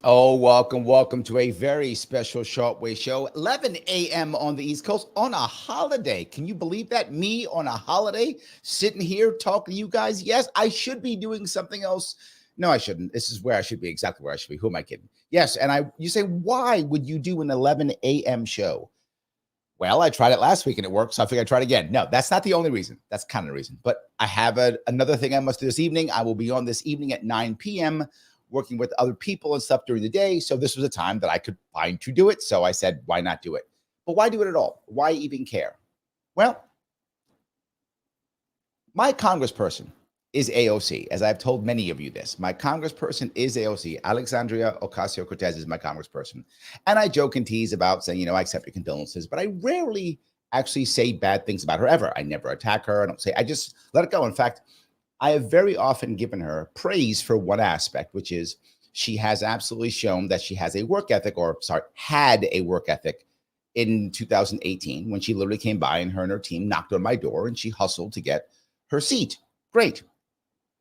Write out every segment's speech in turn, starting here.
Oh, welcome to a very special Shortwave show. 11 a.m. on the East Coast on a holiday. Can you believe that? Me on a holiday, sitting here talking to you guys. Yes, I should be doing something else. No, I shouldn't. This is where I should be, exactly where I should be. Who am I kidding? Yes, you say, why would you do an 11 a.m. show? Well, I tried it last week and it worked, so I figured I'd try it again. No, that's not the only reason. That's kind of the reason. But I have another thing I must do this evening. I will be on this evening at 9 p.m. working with other people and stuff during the day. So this was a time that I could find to do it. So I said, why not do it? But why do it at all? Why even care? Well, my congressperson is AOC, as I've told many of you this. My congressperson is AOC. Alexandria Ocasio-Cortez is my congressperson. And I joke and tease about saying, I accept your condolences, but I rarely actually say bad things about her ever. I never attack her. I just let it go. In fact, I have very often given her praise for one aspect, which is she has absolutely shown that she has a work ethic, had a work ethic in 2018 when she literally came by and her team knocked on my door and she hustled to get her seat. Great.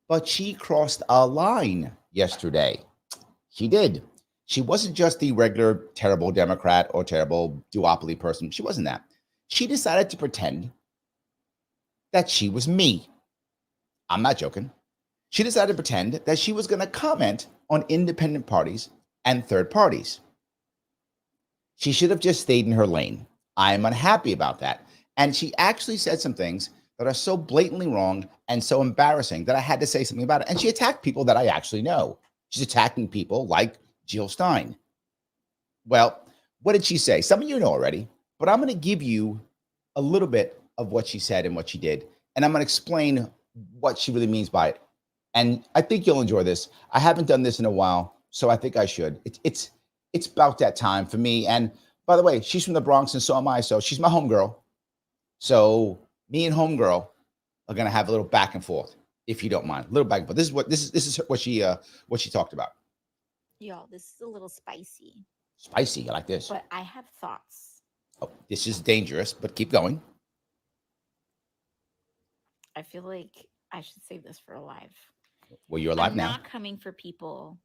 But she crossed a line yesterday. She did. She wasn't just the regular terrible Democrat or terrible duopoly person. She wasn't that. She decided to pretend that she was me. I'm not joking. She decided to pretend that she was going to comment on independent parties and third parties. She should have just stayed in her lane. I am unhappy about that. And she actually said some things that are so blatantly wrong and so embarrassing that I had to say something about it. And she attacked people that I actually know. She's attacking people like Jill Stein. Well, what did she say? Some of you know already, but I'm going to give you a little bit of what she said and what she did. And I'm going to explain what she really means by it. And I think you'll enjoy this. I haven't done this in a while, so I think I should. It's about that time for me. And by the way, she's from the Bronx and so am I. So she's my homegirl. So me and homegirl are gonna have a little back and forth, if you don't mind. A little back and forth. This is what she talked about. Y'all, this is a little spicy. Spicy, I like this. But I have thoughts. Oh, this is dangerous, but keep going. I feel like I should save this for alive. Well, you're alive I'm now. not coming for people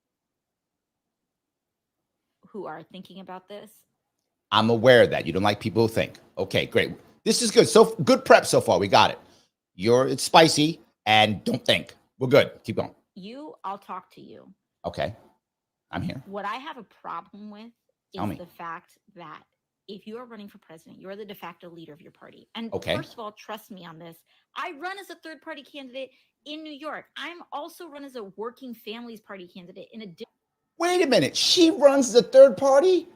who are thinking about this. I'm aware of that. You don't like people who think. Okay, great. This is good. So good prep so far. We got it. It's spicy and don't think. We're good. Keep going. I'll talk to you. Okay. I'm here. What I have a problem with is the fact that if you are running for president, you're the de facto leader of your party. And First of all, trust me on this. I run as a third party candidate in New York. I'm also run as a working families party candidate in a different. Wait a minute. She runs as a third party?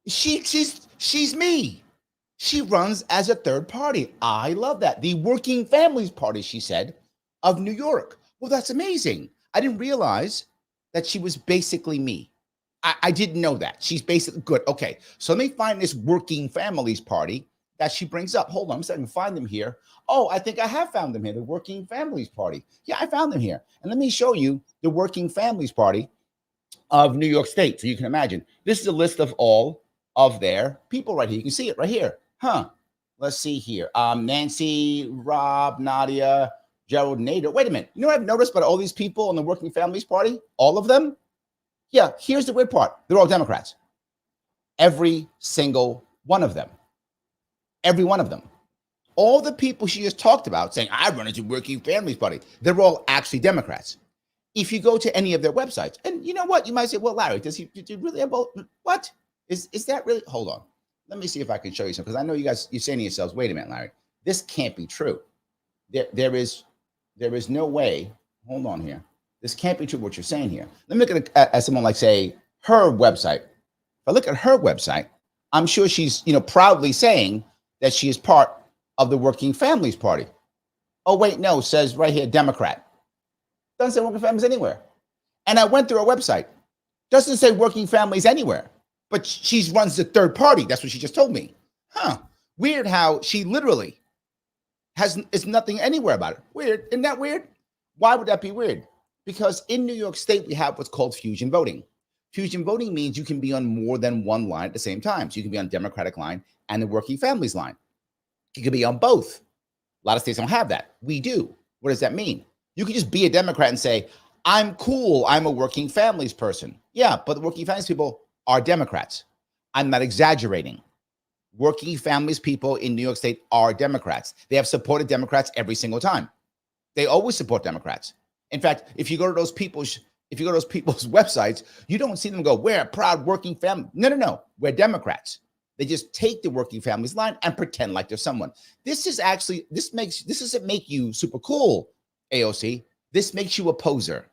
She's me. She runs as a third party. I love that. The Working Families Party, she said, of New York. Well, that's amazing. I didn't realize that she was basically me. I didn't know that. She's basically good. Okay, so let me find this Working Families Party that she brings up. Hold on, so I can find them here. Oh, I think I have found them here, the Working Families Party. Yeah, I found them here. And let me show you the Working Families Party of New York State. So you can imagine. This is a list of all of their people right here. You can see it right here. Let's see here. Nancy, Rob, Nadia, Gerald, Nader. Wait a minute. You know what I've noticed about all these people in the Working Families Party? All of them? Yeah, here's the weird part. They're all Democrats. Every single one of them. Every one of them. All the people she just talked about saying, I run into Working Families Party, they're all actually Democrats. If you go to any of their websites, and you know what? You might say, well, Larry, did you really have both? What? Is that really? Hold on. Let me see if I can show you something, because I know you guys, you're saying to yourselves, wait a minute, Larry, this can't be true. There is no way. Hold on here. This can't be true what you're saying here. Let me look at someone like, say, her website. If I look at her website, I'm sure she's, proudly saying that she is part of the Working Families Party. Oh, wait, no, says right here, Democrat. Doesn't say Working Families anywhere. And I went through her website. Doesn't say Working Families anywhere. But she runs the third party. That's what she just told me. Weird how she literally is nothing anywhere about it. Weird. Isn't that weird? Why would that be weird? Because in New York State, we have what's called fusion voting. Fusion voting means you can be on more than one line at the same time. So you can be on the Democratic line and the Working Families line. You can be on both. A lot of states don't have that. We do. What does that mean? You can just be a Democrat and say, I'm cool. I'm a working families person. Yeah, but the working families people are Democrats. I'm not exaggerating. Working families people in New York State are Democrats. They have supported Democrats every single time. They always support Democrats. In fact, if you go to those people's websites, you don't see them go, we're a proud working family. No. We're Democrats. They just take the working families line and pretend like they're someone. This doesn't make you super cool, AOC. This makes you a poser.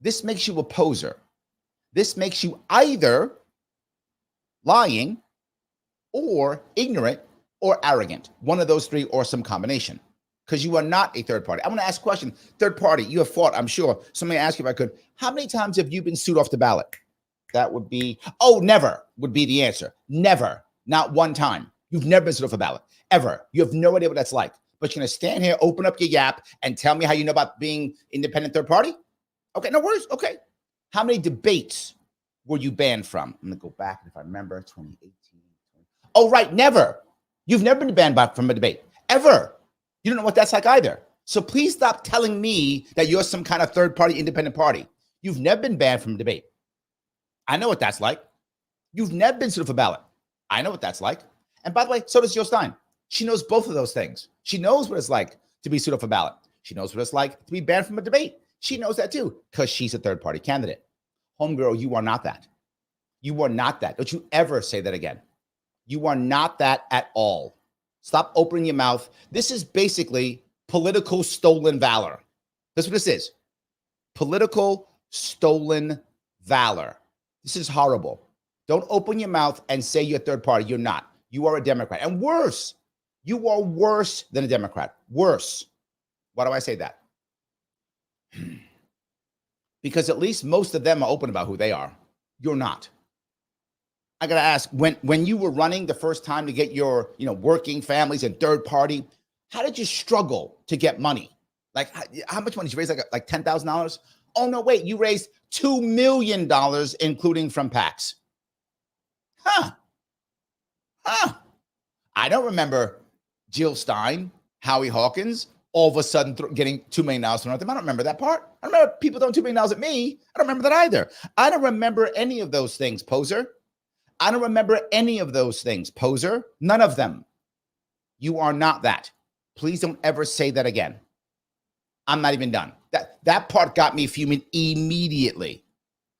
This makes you a poser. This makes you either lying or ignorant or arrogant. One of those three or some combination. Because you are not a third party. I want to ask a question. Third party, you have fought, I'm sure. Somebody asked you if I could. How many times have you been sued off the ballot? That would be, never would be the answer. Never. Not one time. You've never been sued off a ballot. Ever. You have no idea what that's like. But you're going to stand here, open up your yap, and tell me how you know about being independent third party? Okay, no worries. Okay. How many debates were you banned from? I'm going to go back, if I remember, 2018. Oh, right. Never. You've never been banned from a debate. Ever. You don't know what that's like either. So please stop telling me that you're some kind of third party, independent party. You've never been banned from a debate. I know what that's like. You've never been sued for a ballot. I know what that's like. And by the way, so does Jill Stein. She knows both of those things. She knows what it's like to be sued for a ballot. She knows what it's like to be banned from a debate. She knows that too, because she's a third party candidate. Homegirl, you are not that. You are not that. Don't you ever say that again. You are not that at all. Stop opening your mouth. This is basically political stolen valor. That's what this is. Political stolen valor. This is horrible. Don't open your mouth and say you're a third party. You're not. You are a Democrat. And worse, you are worse than a Democrat. Worse. Why do I say that? Because at least most of them are open about who they are. You're not. I got to ask, when you were running the first time to get your, working families and third party, how did you struggle to get money? Like, how much money did you raise? Like $10,000? Oh, no, wait, you raised $2 million, including from PACs. Huh. I don't remember Jill Stein, Howie Hawkins, all of a sudden getting $2 million thrown at them. I don't remember that part. I don't remember people throwing $2 million at me. I don't remember that either. I don't remember any of those things, poser. I don't remember any of those things, poser. None of them. You are not that. Please don't ever say that again. I'm not even done. That part got me fuming immediately.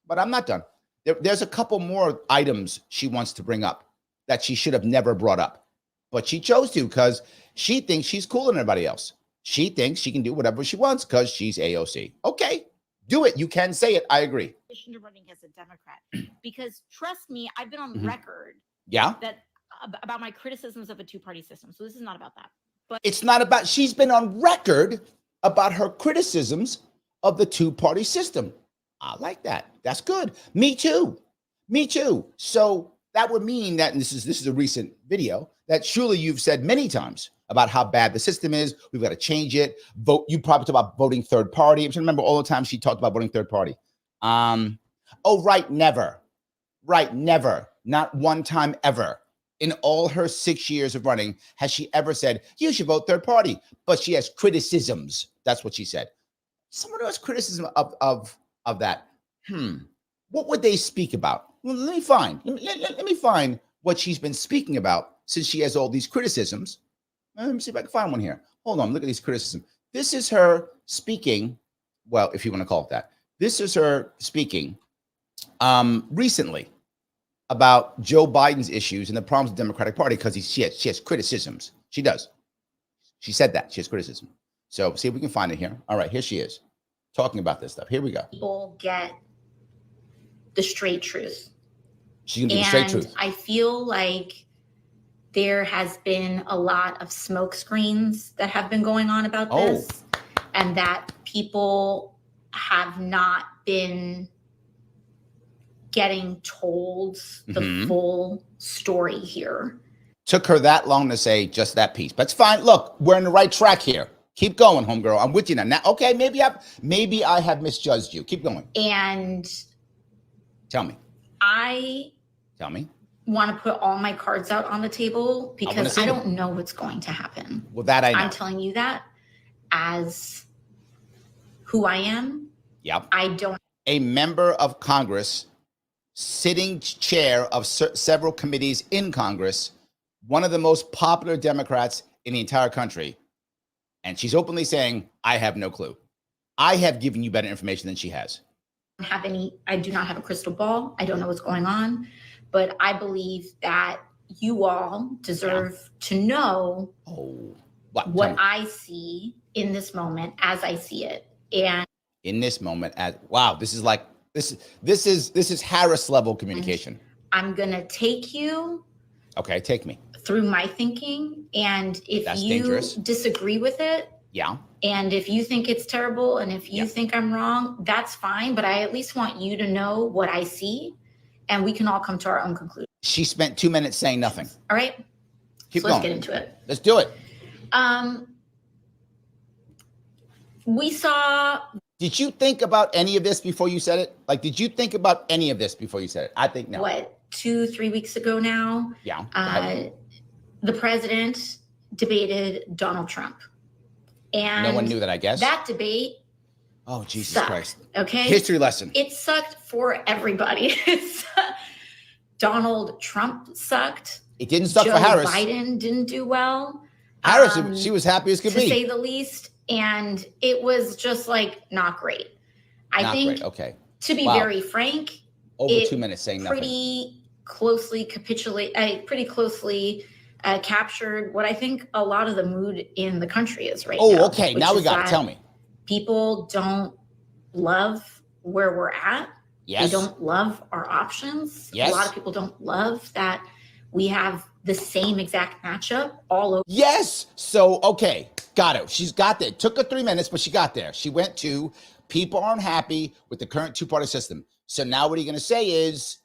But I'm not done. There's a couple more items she wants to bring up that she should have never brought up. But she chose to because she thinks she's cooler than everybody else. She thinks she can do whatever she wants because she's AOC. Okay, do it. You can say it. I agree. Running as a Democrat, because trust me, I've been on record. Yeah. That about my criticisms of a two-party system. So this is not about that. But it's not about. She's been on record about her criticisms of the two-party system. I like that. That's good. Me too. Me too. So that would mean that, and this is a recent video, that surely you've said many times about how bad the system is. We've got to change it. Vote. You probably talk about voting third party. I remember all the time she talked about voting third party. Never. Right, never. Not one time ever. In all her 6 years of running, has she ever said, you should vote third party? But she has criticisms. That's what she said. Someone who has criticism of that. What would they speak about? Well, let me find what she's been speaking about since she has all these criticisms. Let me see if I can find one here. Hold on, look at these criticisms. This is her speaking, well, if you want to call it that. This is her speaking recently about Joe Biden's issues and the problems with the Democratic Party because she has criticisms. She does. She said that. She has criticism. So see if we can find it here. All right, here she is talking about this stuff. Here we go. People get the straight truth. She's going to do the straight truth. I feel like there has been a lot of smoke screens that have been going on about this, and that people have not been getting told the full story here. Took her that long to say just that piece, but it's fine. Look, we're in the right track here. Keep going, homegirl. I'm with you now. Okay, maybe I have misjudged you. Keep going. And tell me. Tell me. Want to put all my cards out on the table because I don't know what's going to happen. Well, that I know. I'm telling you that as who I am Yep. I don't. A member of Congress, sitting chair of several committees in Congress, one of the most popular Democrats in the entire country. And she's openly saying, I have no clue. I have given you better information than she has. I do not have a crystal ball. I don't know what's going on, but I believe that you all deserve to know what I see in this moment as I see it. And in this moment, wow, this is like this is Harris level communication. I'm gonna take you. Okay, take me through my thinking, and if That's you dangerous. disagree with it, and if you think it's terrible, and if you think I'm wrong, that's fine. But I at least want you to know what I see, and we can all come to our own conclusion. She spent 2 minutes saying nothing. All right, Keep going. Let's get into it. Let's do it. We saw. Did you think about any of this before you said it? Like, did you think about any of this before you said it? I think no. What, 2-3 weeks ago now? Yeah. The president debated Donald Trump. And no one knew that, I guess. That debate. Oh, Jesus sucked, Christ. Okay. History lesson. It sucked for everybody. Donald Trump sucked. It didn't suck Joe for Harris. Biden didn't do well. Harris, she was happy as could to be. To say the least. And it was just like not great. I think, great. Okay. To be very frank, over 2 minutes saying nothing. Pretty closely captured what I think a lot of the mood in the country is right now. Oh, okay. Now we got it. Tell me. People don't love where we're at. Yes. They don't love our options. Yes. A lot of people don't love that we have the same exact matchup all over. Yes. So, okay. Got it. She's got there. It took her 3 minutes, but she got there. She went to people aren't happy with the current two-party system. So now what are you going to say is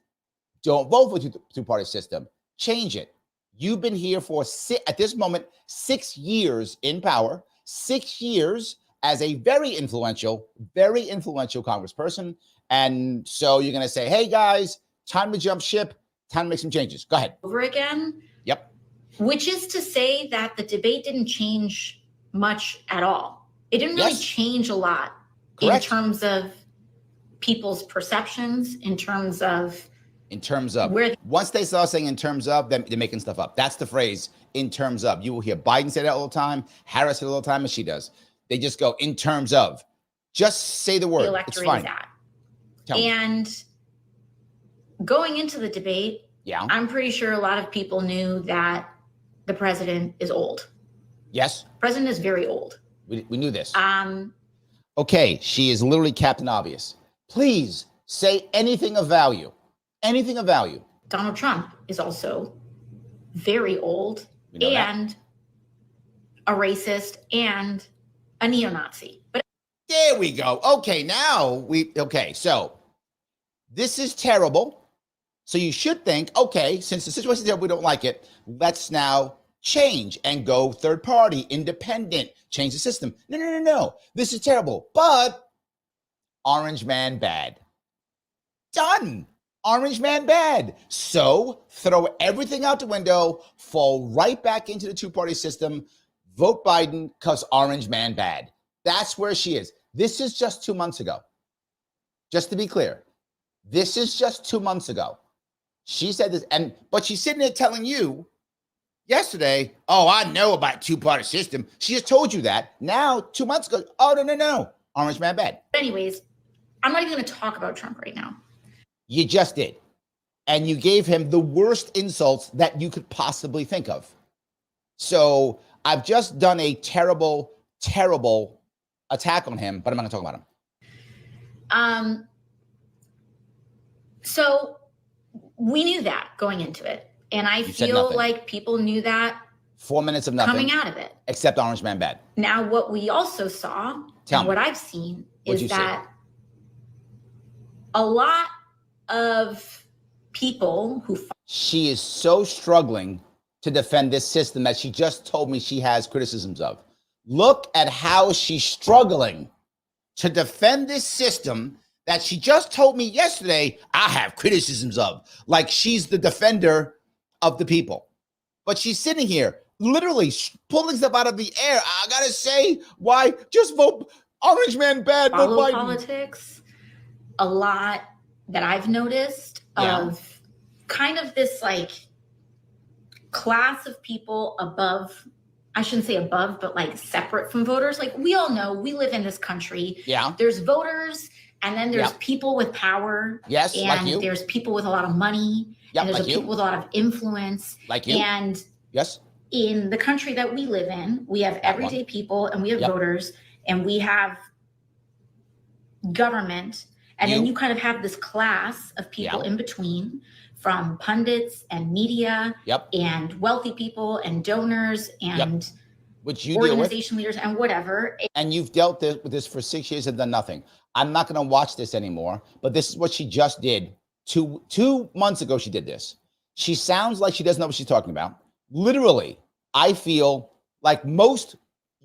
don't vote for two-party system. Change it. You've been here for, at this moment, 6 years in power, 6 years as a very influential congressperson. And so you're going to say, hey, guys, time to jump ship, time to make some changes. Go ahead. Over again. Yep. Which is to say that the debate didn't change much at all. It didn't really change a lot. Correct. In terms of people's perceptions, in terms of where once they start saying in terms of, then they're making stuff up. That's the phrase, in terms of. You will hear Biden say that all the time, Harris say it all the time, and she does. They just go in terms of. Just say the word. The electorate it's fine. Is at. And going into the debate, I'm pretty sure a lot of people knew that the president is old. Yes. The president is very old. We knew this. Okay, she is literally Captain Obvious. Please say anything of value. Anything of value. Donald Trump is also very old and a racist and a neo-Nazi. But there we go. Okay, so this is terrible. So you should think, okay, since the situation is terrible, we don't like it, let's now change and go third party, independent, change the system. No. This is terrible. But Orange Man bad. Done. Orange Man bad. So throw everything out the window, fall right back into the two-party system, vote Biden because Orange Man bad. That's where she is. This is just 2 months ago. Just to be clear, this is just 2 months ago. She said this, but she's sitting there telling you yesterday, oh, I know about two-party system. She just told you that. Now, 2 months ago, oh, no. Orange Man bad. Anyways, I'm not even going to talk about Trump right now. You just did. And you gave him the worst insults that you could possibly think of. So I've just done a terrible, terrible attack on him, but I'm not going to talk about him. So we knew that going into it. And I feel like people knew that 4 minutes of nothing coming out of it. Except Orange Man bad. Now, what we also saw, what I've seen, is that a lot of people who... She is so struggling to defend this system that she just told me she has criticisms of. Look at how she's struggling to defend this system that she just told me yesterday I have criticisms of. Like she's the defender of the people. But she's sitting here literally pulling stuff out of the air. I gotta say, why? Just vote Orange man bad, no follow Biden. Politics, a lot that I've noticed of kind of this like class of people above, I shouldn't say above, but like separate from voters. Like we all know we live in this country. Yeah. There's voters and then there's people with power. Yes, and like you. There's people with a lot of money. Yep, and there's like people with a lot of influence. Like you. And yes. In the country that we live in, we have everyday people and we have voters and we have government. And then you kind of have this class of people in between, from pundits and media and wealthy people and donors and which you organization leaders and whatever. And you've dealt with this for 6 years and done nothing. I'm not going to watch this anymore, but this is what she just did. Two months ago, she did this. She sounds like she doesn't know what she's talking about. Literally, I feel like most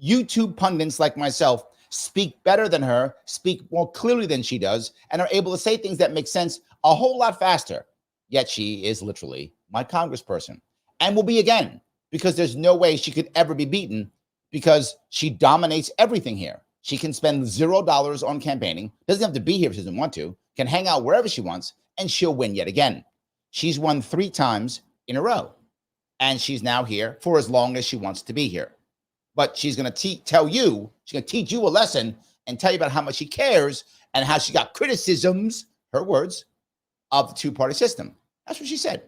YouTube pundits like myself speak better than her, speak more clearly than she does, and are able to say things that make sense a whole lot faster. Yet she is literally my congressperson and will be again, because there's no way she could ever be beaten because she dominates everything here. She can spend $0 on campaigning, doesn't have to be here if she doesn't want to, can hang out wherever she wants, and she'll win yet again. She's won 3 times in a row, and she's now here for as long as she wants to be here. But she's going to tell you, she's going to teach you a lesson and tell you about how much she cares and how she got criticisms, her words, of the two-party system. That's what she said.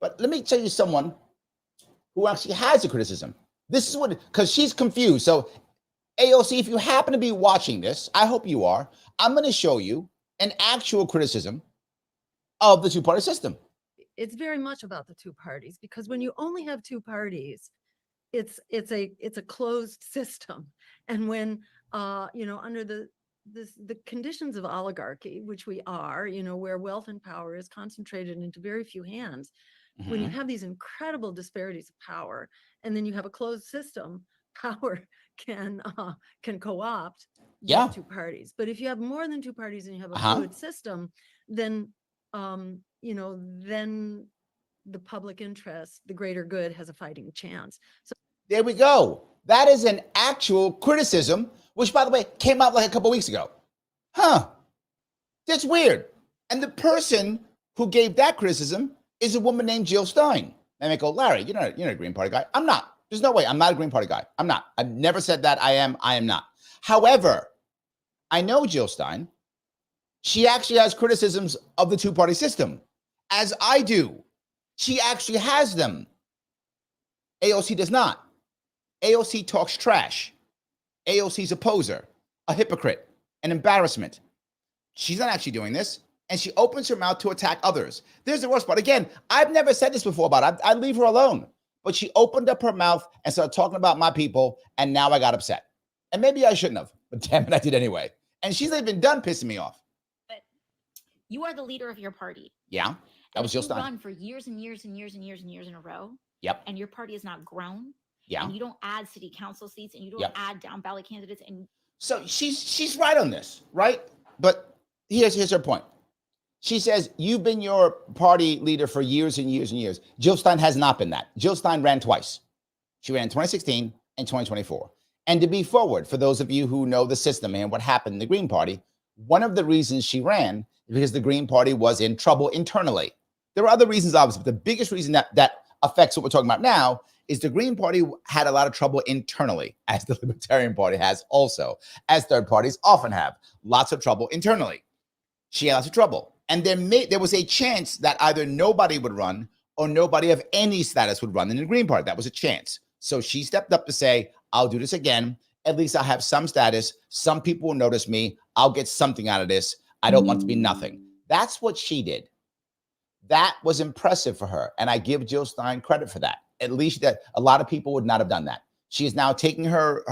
But let me tell you someone who actually has a criticism. This is what, because she's confused. So AOC, if you happen to be watching this, I hope you are, I'm going to show you an actual criticism of the two-party system. It's very much about the two parties, because when you only have two parties, it's a closed system. And when under the conditions of oligarchy, which we are, where wealth and power is concentrated into very few hands, when you have these incredible disparities of power, and then you have a closed system, power can co-opt those two parties. But if you have more than two parties and you have a fluid system, then then the public interest, the greater good, has a fighting chance. So there we go. That is an actual criticism, which, by the way, came out like a couple weeks ago. That's weird. And the person who gave that criticism is a woman named Jill Stein. And they go, Larry, you're not a Green Party guy. I'm not. There's no way. I'm not a Green Party guy. I'm not. I've never said that. I am not. However, I know Jill Stein. She actually has criticisms of the two-party system, as I do. She actually has them. AOC does not. AOC talks trash. AOC's a poser, a hypocrite, an embarrassment. She's not actually doing this, and she opens her mouth to attack others. There's the worst part. Again, I've never said this before about it. I leave her alone. But she opened up her mouth and started talking about my people, and now I got upset. And maybe I shouldn't have, but damn it, I did anyway. And she's not even done pissing me off. But you are the leader of your party. Yeah, that was Jill Stein. You run for years and years and years and years and years in a row. Yep. And your party has not grown. Yeah. And you don't add city council seats, and you don't add down ballot candidates. And so she's right on this, right? But here's her point. She says, you've been your party leader for years and years and years. Jill Stein has not been that. Jill Stein ran twice. She ran in 2016 and 2024. And to be forward, for those of you who know the system and what happened in the Green Party, one of the reasons she ran is because the Green Party was in trouble internally. There are other reasons, obviously, but the biggest reason that affects what we're talking about now is the Green Party had a lot of trouble internally, as the Libertarian Party has also, as third parties often have. Lots of trouble internally. She had lots of trouble. And there was a chance that either nobody would run or nobody of any status would run in the Green Party. That was a chance. So she stepped up to say, I'll do this again. At least I'll have some status. Some people will notice me. I'll get something out of this. I don't want to be nothing. That's what she did. That was impressive for her. And I give Jill Stein credit for that. At least that a lot of people would not have done that. She is now taking her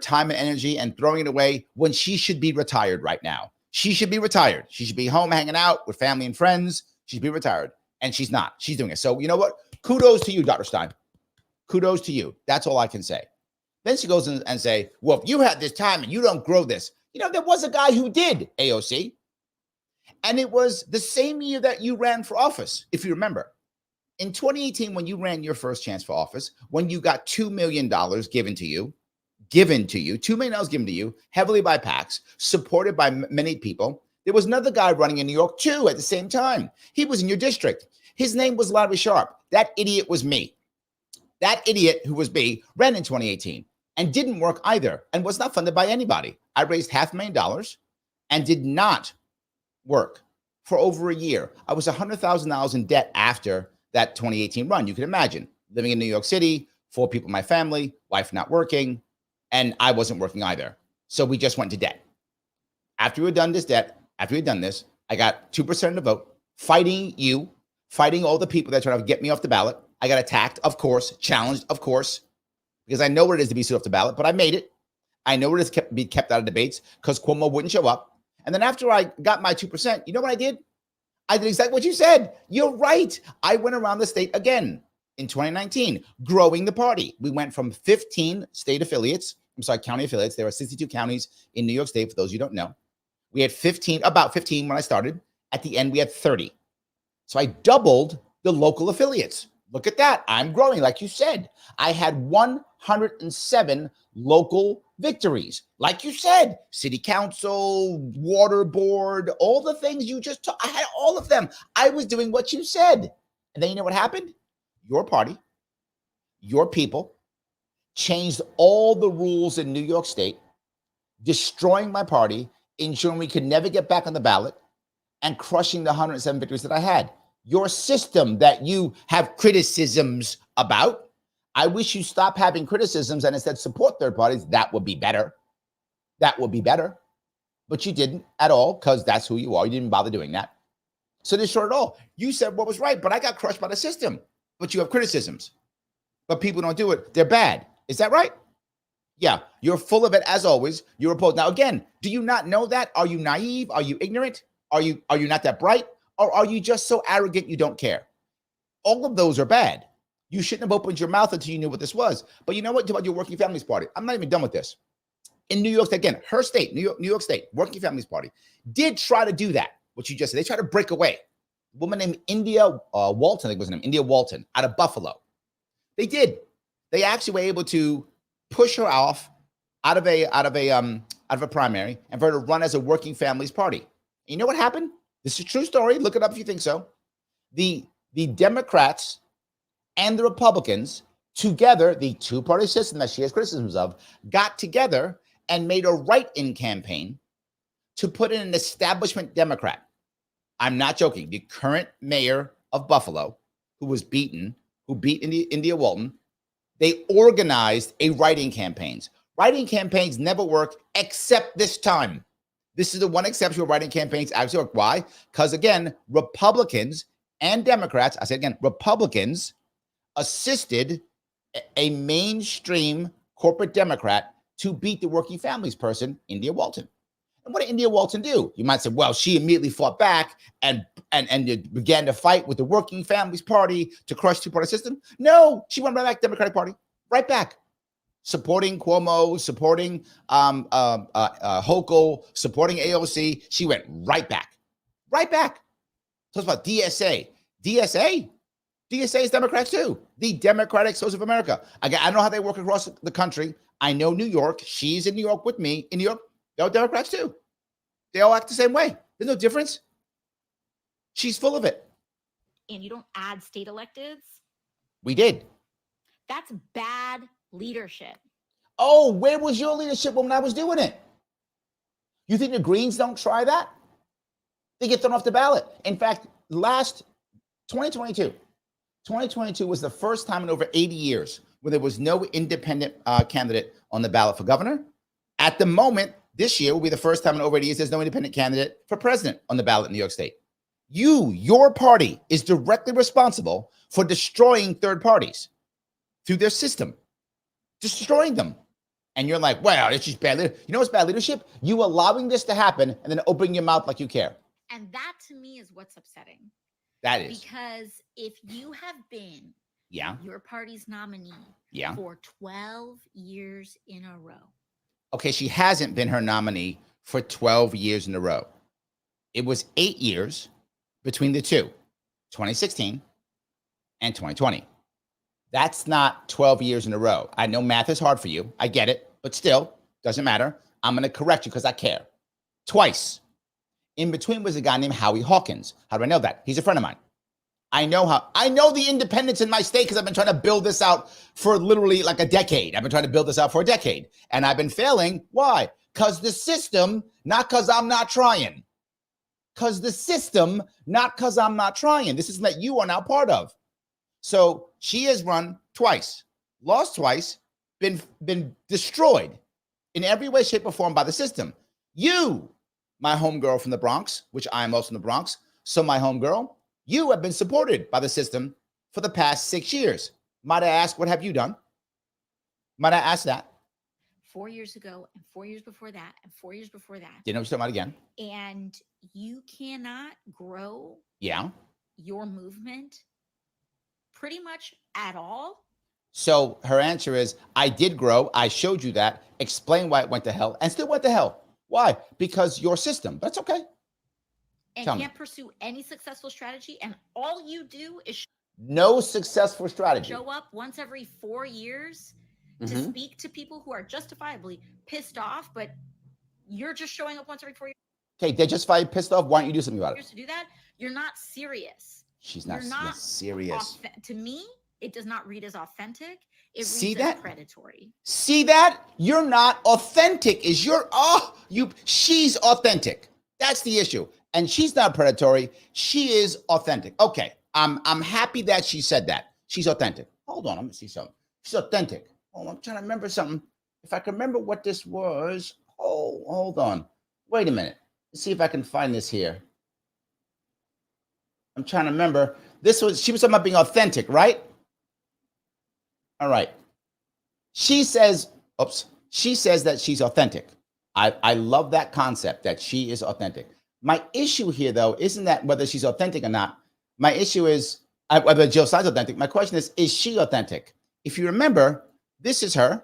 time and energy and throwing it away when she should be retired right now. She should be retired. She should be home hanging out with family and friends. She should be retired. And she's not. She's doing it. So you know what? Kudos to you, Dr. Stein. Kudos to you. That's all I can say. Then she goes in and say, well, if you had this time and you don't grow this. There was a guy who did, AOC. And it was the same year that you ran for office, if you remember. In 2018, when you ran your first chance for office, when you got $2 million given to you given to you, $2 million given to you, heavily by PACs, supported by many people. There was another guy running in New York too at the same time. He was in your district. His name was Larry Sharpe. That idiot was me. That idiot who was me ran in 2018 and didn't work either and was not funded by anybody. I raised $500,000 and did not work for over a year. I was $100,000 in debt after that 2018 run. You can imagine living in New York City, 4 people in my family, wife not working, and I wasn't working either. So we just went to debt. After we had done this, I got 2% of the vote, fighting you, fighting all the people that tried to get me off the ballot. I got attacked, of course, challenged, of course, because I know what it is to be stood off the ballot, but I made it. I know what it is to be kept out of debates because Cuomo wouldn't show up. And then after I got my 2%, you know what I did? I did exactly what you said. You're right. I went around the state again in 2019, growing the party. We went from 15 county affiliates. There are 62 counties in New York State, for those you don't know. We had about 15 when I started. At the end, we had 30. So I doubled the local affiliates. Look at that. I'm growing, like you said. I had 107 local victories. Like you said, city council, water board, all the things you just talked. I had all of them. I was doing what you said. And then you know what happened? Your party, your people changed all the rules in New York State, destroying my party, ensuring we could never get back on the ballot, and crushing the 107 victories that I had. Your system that you have criticisms about, I wish you stop having criticisms and instead support third parties. That would be better. That would be better. But you didn't at all because that's who you are. You didn't bother doing that. So destroy it all. You said what was right, but I got crushed by the system. But you have criticisms. But people don't do it. They're bad. Is that right? Yeah, you're full of it as always. You're opposed. Now, again, do you not know that? Are you naive? Are you ignorant? Are you not that bright? Or are you just so arrogant you don't care? All of those are bad. You shouldn't have opened your mouth until you knew what this was. But you know what? About your Working Families Party. I'm not even done with this. In New York State, again, her state, New York State, Working Families Party, did try to do that, what you just said. They tried to break away. A woman named India Walton, I think was her name, India Walton, out of Buffalo. They did. They actually were able to push her off out of a primary and for her to run as a Working Families Party. And you know what happened? This is a true story. Look it up if you think so. The Democrats and the Republicans together, the two-party system that she has criticisms of, got together and made a write-in campaign to put in an establishment Democrat. I'm not joking. The current mayor of Buffalo, who beat India Walton, they organized a write-in campaigns. Write-in campaigns never work except this time. This is the one exception where write-in campaigns actually work. Why? Because, again, Republicans and Democrats, I said again, Republicans assisted a mainstream corporate Democrat to beat the Working Families person, India Walton. And what did India Walton do? You might say, well, she immediately fought back and began to fight with the Working Families Party to crush two-party system. No, she went right back to the Democratic Party, right back. Supporting Cuomo, supporting Hochul, supporting AOC. She went right back. Right back. Talks about DSA. DSA is Democrats too. The Democratic Socialists of America. I know how they work across the country. I know New York. She's in New York with me. In New York, they're Democrats too. They all act the same way. There's no difference. She's full of it. And you don't add state electeds? We did. That's bad leadership. Oh, where was your leadership when I was doing it? You think the Greens don't try that? They get thrown off the ballot. In fact, last 2022 was the first time in over 80 years where there was no independent candidate on the ballot for governor. At the moment, this year will be the first time in over 80 years there's no independent candidate for president on the ballot in New York State. Your party is directly responsible for destroying third parties through their system, destroying them. And you're like, wow, it's just bad leadership. You know what's bad leadership? You allowing this to happen and then opening your mouth like you care. And that to me is what's upsetting. That is. Because if you have been your party's nominee for 12 years in a row. Okay, she hasn't been her nominee for 12 years in a row. It was 8 years between the two, 2016 and 2020. That's not 12 years in a row. I know math is hard for you. I get it. but still, doesn't matter. I'm going to correct you because I care. Twice. In between was a guy named Howie Hawkins. How do I know that? He's a friend of mine. I know the independents in my state because I've been trying to build this out for literally like a decade. I've been trying to build this out for a decade. And I've been failing. Why? Because the system, not because I'm not trying. Because the system, not because I'm not trying. This is that you are now part of. So she has run twice, lost twice, been destroyed in every way, shape, or form by the system. You, my homegirl from the Bronx, which I am also in the Bronx, so my homegirl, you have been supported by the system for the past 6 years. Might I ask, what have you done? Might I ask that? 4 years ago, and 4 years before that, and 4 years before that. Didn't know what you're talking about again. And you cannot grow your movement pretty much at all. So her answer is, I did grow. I showed you that. Explain why it went to hell and still went to hell. Why? Because your system. That's okay. And can't pursue any successful strategy. And all you do is no successful strategy. Show up once every 4 years to speak to people who are justifiably pissed off, but you're just showing up once every 4 years. Okay, they're justifiably pissed off. Why don't you do something about it? To do that, you're not serious. She's not serious. To me, it does not read as authentic. It See reads that? as predatory. See that? You're not authentic. She's authentic. That's the issue. And she's not predatory. She is authentic. Okay. I'm happy that she said that. She's authentic. Hold on, let me see something. She's authentic. Oh, I'm trying to remember something. If I can remember what this was. Oh, hold on. Wait a minute. Let's see if I can find this here. I'm trying to remember. She was talking about being authentic, right? All right. She says that she's authentic. I love that concept that she is authentic. My issue here, though, isn't that whether she's authentic or not. My issue is whether Jill Stein's authentic. My question is she authentic? If you remember, this is her.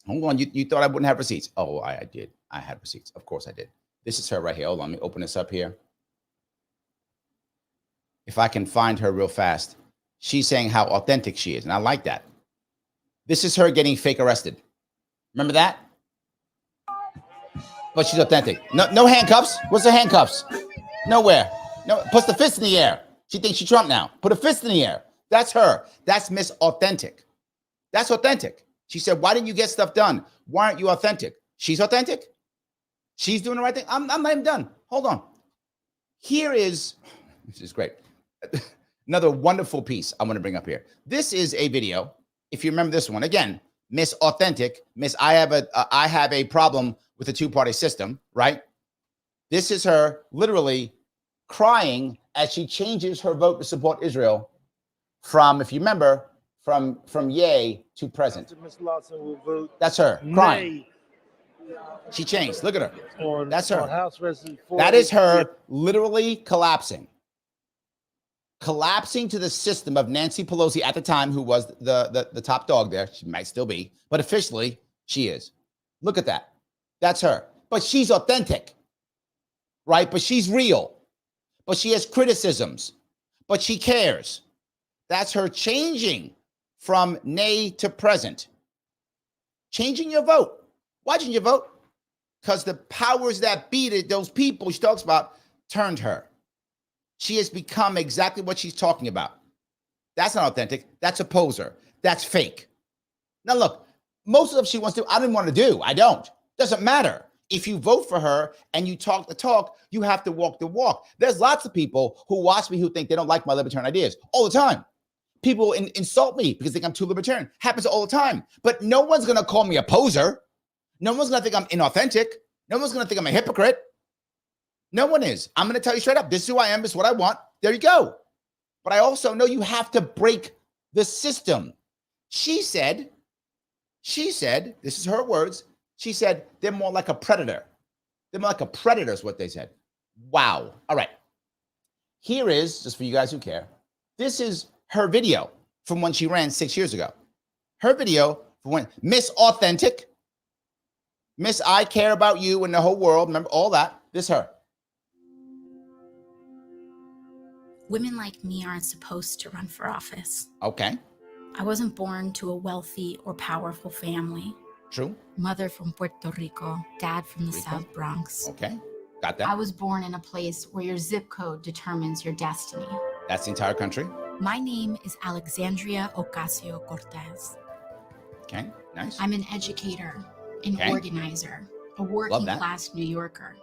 Hold on. You thought I wouldn't have receipts. Oh, I did. I had receipts. Of course I did. This is her right here. Hold on. Let me open this up here. If I can find her real fast. She's saying how authentic she is. And I like that. This is her getting fake arrested. Remember that? But she's authentic. No handcuffs. What's the handcuffs? Nowhere. No, puts the fist in the air. She thinks she's Trump now. Put a fist in the air. That's her. That's Miss Authentic. That's authentic. She said, why didn't you get stuff done? Why aren't you authentic? She's authentic. She's doing the right thing. I'm not even done. Hold on. This is great. Another wonderful piece I want to bring up here. This is a video. If you remember this one, again, Miss Authentic, Miss I have a problem with the two-party system, right? This is her literally crying as she changes her vote to support Israel from, if you remember, from yay to present. That's her crying. She changed. Look at her. That's her. That is her literally collapsing to the system of Nancy Pelosi at the time, who was the top dog there. She might still be, but officially she is. Look at that. That's her. But she's authentic, right? But she's real. But she has criticisms. But she cares. That's her changing from nay to present. Changing your vote. Why didn't you vote? Because the powers that be, those people she talks about, turned her. She has become exactly what she's talking about. That's not authentic. That's a poser. That's fake. Now, look, most of the stuff she wants to do, I don't want to do. I don't. Doesn't matter. If you vote for her and you talk the talk, you have to walk the walk. There's lots of people who watch me who think they don't like my libertarian ideas all the time. People insult me because they think I'm too libertarian. Happens all the time. But no one's going to call me a poser. No one's going to think I'm inauthentic. No one's going to think I'm a hypocrite. No one is. I'm going to tell you straight up. This is who I am. This is what I want. There you go. But I also know you have to break the system. She said, this is her words. She said, they're more like a predator. They're more like a predator is what they said. Wow. All right. Here is, just for you guys who care, this is her video from when she ran 6 years ago. Her video from when Miss Authentic, Miss I care about you and the whole world. Remember all that. This is her. Women like me aren't supposed to run for office. Okay. I wasn't born to a wealthy or powerful family. True. Mother from Puerto Rico, dad from the South Bronx. Okay, got that. I was born in a place where your zip code determines your destiny. That's the entire country. My name is Alexandria Ocasio-Cortez. Okay, nice. I'm an educator, an organizer, a working class New Yorker.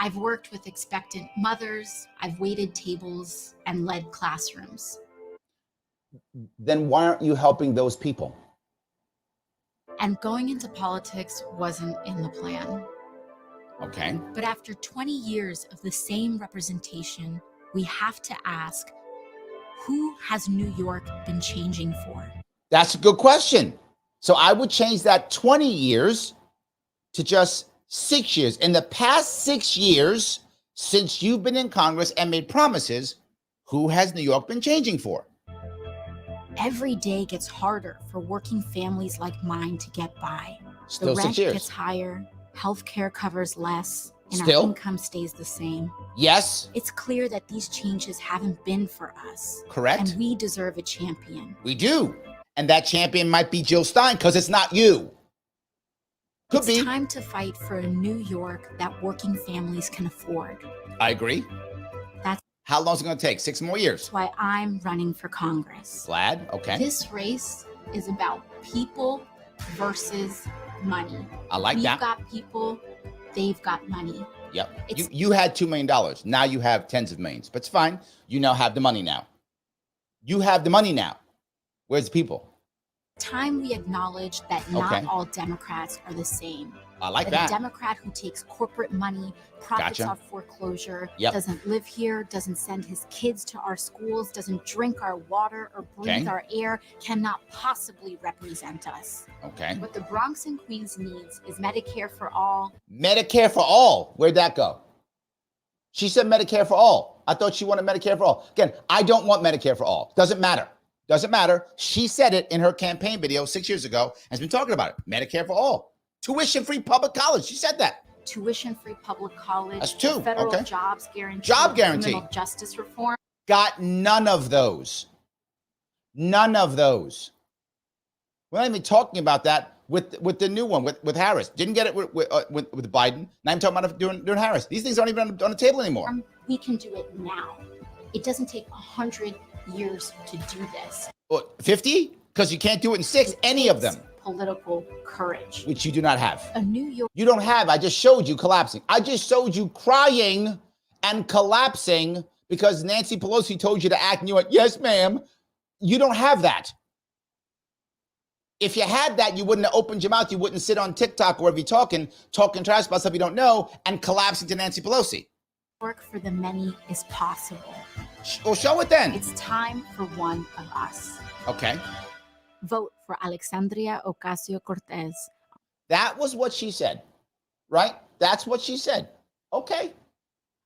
I've worked with expectant mothers, I've waited tables and led classrooms. Then why aren't you helping those people? And going into politics wasn't in the plan. Okay. But after 20 years of the same representation, we have to ask, who has New York been changing for? That's a good question. So I would change that 20 years to just 6 years. In the past 6 years, since you've been in Congress and made promises, who has New York been changing for? Every day gets harder for working families like mine to get by. Still the 6 rent years. gets higher, healthcare covers less, and Still? our income stays the same. Yes. It's clear that these changes haven't been for us. Correct. And we deserve a champion. We do. And that champion might be Jill Stein because it's not you. Could be. It's time to fight for a New York that working families can afford. I agree. That's How long is it going to take? 6 more years. why I'm running for Congress. Glad. Okay. This race is about people versus money. I like We've that. got people, they've got money. Yep. It's- You had $2 million. Now you have tens of millions, but it's fine. You now have the money now. You have the money now. Where's the people? Time we acknowledge that not Okay. all Democrats are the same. I like That that. a Democrat who takes corporate money, profits Gotcha. off foreclosure, Yep. doesn't live here, doesn't send his kids to our schools, doesn't drink our water or breathe Okay. our air, cannot possibly represent us. Okay. What the Bronx and Queens needs is Medicare for all. Medicare for all. Where'd that go? She said Medicare for all. I thought she wanted Medicare for all. Again, I don't want Medicare for all. Doesn't matter. Doesn't matter. She said it in her campaign video 6 years ago, has been talking about it. Medicare for all. Tuition-free public college. She said that. Tuition-free public college, That's two. federal Okay. jobs guarantee, Job guarantee. criminal justice reform. Got none of those. None of those. We're not even talking about that with the new one, with Harris. Didn't get it with Biden. Now I'm talking about it during Harris. These things aren't even on the table anymore. We can do it now. It doesn't take 100 years to do this. 50? Because you can't do it in 6, any of them, Political courage. which you do not have. A New York You don't have. I just showed you collapsing. I just showed you crying and collapsing because Nancy Pelosi told you to act and you went, yes, ma'am. You don't have that. If you had that, you wouldn't have opened your mouth. You wouldn't sit on TikTok or wherever you're talking trash about stuff you don't know and collapsing to Nancy Pelosi. work for the many is possible. Well, show it then. It's time for one of us. Okay. Vote for Alexandria Ocasio-Cortez. That was what she said, right? That's what she said. Okay.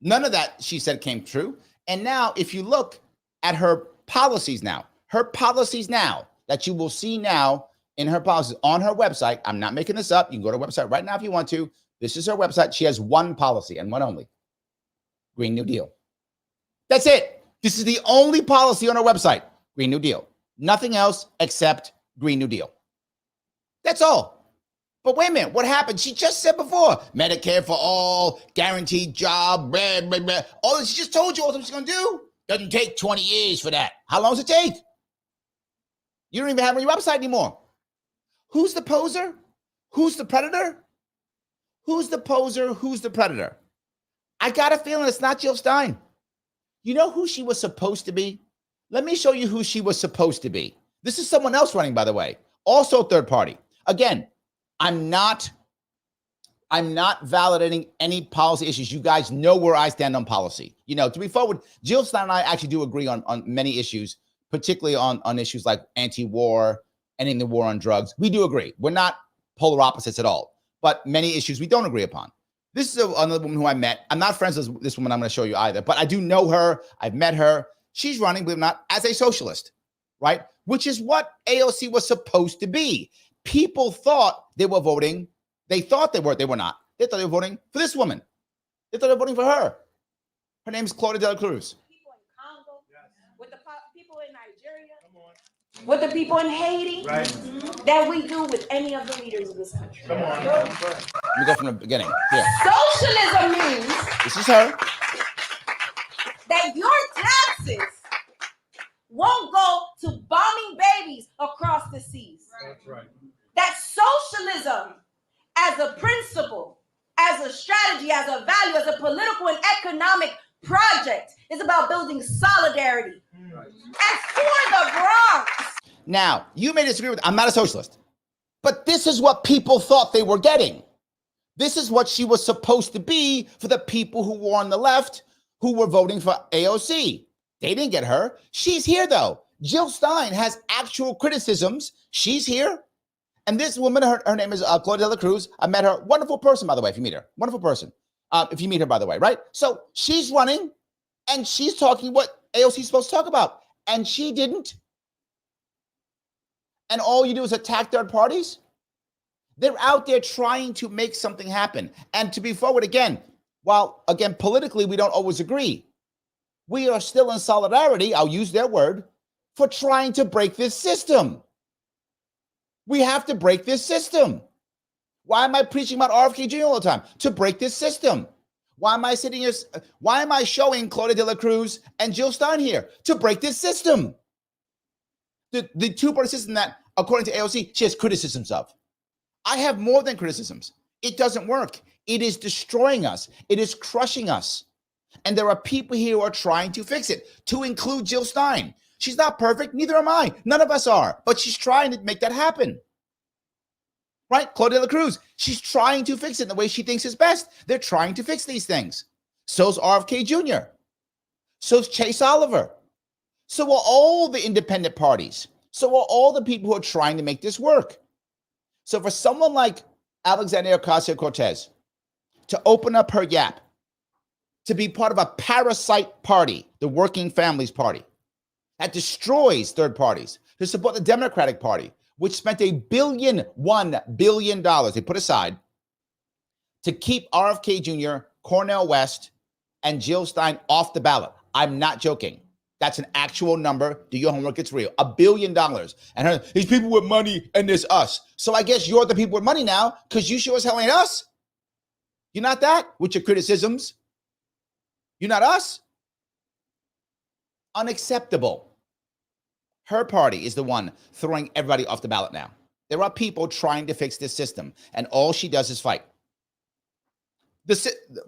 None of that she said came true. And now, if you look at her policies now that you will see now in her policies on her website, I'm not making this up. You can go to her website right now if you want to. This is her website. She has one policy and one only. Green New Deal. That's it. This is the only policy on her website. Green New Deal. Nothing else except Green New Deal. That's all. But wait a minute. What happened? She just said before, Medicare for all, guaranteed job, blah, blah, blah. All this, she just told you all she's going to do. Doesn't take 20 years for that. How long does it take? You don't even have it on your website anymore. Who's the poser? Who's the predator? Who's the poser? Who's the predator? I got a feeling it's not Jill Stein. You know who she was supposed to be? Let me show you who she was supposed to be. This is someone else running, by the way. Also third party. Again, I'm not validating any policy issues. You guys know where I stand on policy. You know, to be forward, Jill Stein and I actually do agree on many issues, particularly on issues like anti-war, ending the war on drugs. We do agree. We're not polar opposites at all, but many issues we don't agree upon. This is another woman who I met. I'm not friends with this woman I'm going to show you either, but I do know her. I've met her. She's running, believe it or not, as a socialist, right? Which is what AOC was supposed to be. People thought they were voting. They thought they were. They were not. They thought they were voting for this woman. They thought they were voting for her. Her name is Claudia de la Cruz. People in Congo, with the people in Nigeria. with the people in Haiti than we do with any of the leaders of this country. Come on. Let me go from the beginning. Here. Socialism means this is her. That your taxes won't go to bombing babies across the seas. That's right. That socialism as a principle, as a strategy, as a value, as a political and economic project is about building solidarity. Right. As for the Bronx. Now, you may disagree with, I'm not a socialist, but this is what people thought they were getting. This is what she was supposed to be for the people who were on the left who were voting for AOC. They didn't get her. She's here, though. Jill Stein has actual criticisms. She's here. And this woman, her name is Claudia de la Cruz. I met her. Wonderful person, by the way, if you meet her. Wonderful person. If you meet her, by the way, right? So she's running, and she's talking what AOC is supposed to talk about. And she didn't. And all you do is attack third parties? They're out there trying to make something happen. And to be forward again, while, again, politically, we don't always agree, we are still in solidarity, I'll use their word, for trying to break this system. We have to break this system. Why am I preaching about RFK Jr. all the time? To break this system. Why am I sitting here? Why am I showing Claudia de la Cruz and Jill Stein here? To break this system. The two-party system that, according to AOC, she has criticisms of. I have more than criticisms. It doesn't work. It is destroying us. It is crushing us. And there are people here who are trying to fix it, to include Jill Stein. She's not perfect. Neither am I. None of us are. But she's trying to make that happen. Right? Claudia de la Cruz, she's trying to fix it in the way she thinks is best. They're trying to fix these things. So's RFK Jr. So's Chase Oliver. So are all the independent parties. So are all the people who are trying to make this work. So for someone like Alexandria Ocasio-Cortez to open up her yap, to be part of a parasite party, the Working Families Party, that destroys third parties, to support the Democratic Party, which spent $1 billion they put aside to keep RFK Jr., Cornel West, and Jill Stein off the ballot. I'm not joking. That's an actual number. Do your homework. It's real. $1 billion. And these people with money and there's us. So I guess you're the people with money now because you sure as hell ain't us. You're not that with your criticisms. You're not us. Unacceptable. Her party is the one throwing everybody off the ballot now. There are people trying to fix this system, and all she does is fight.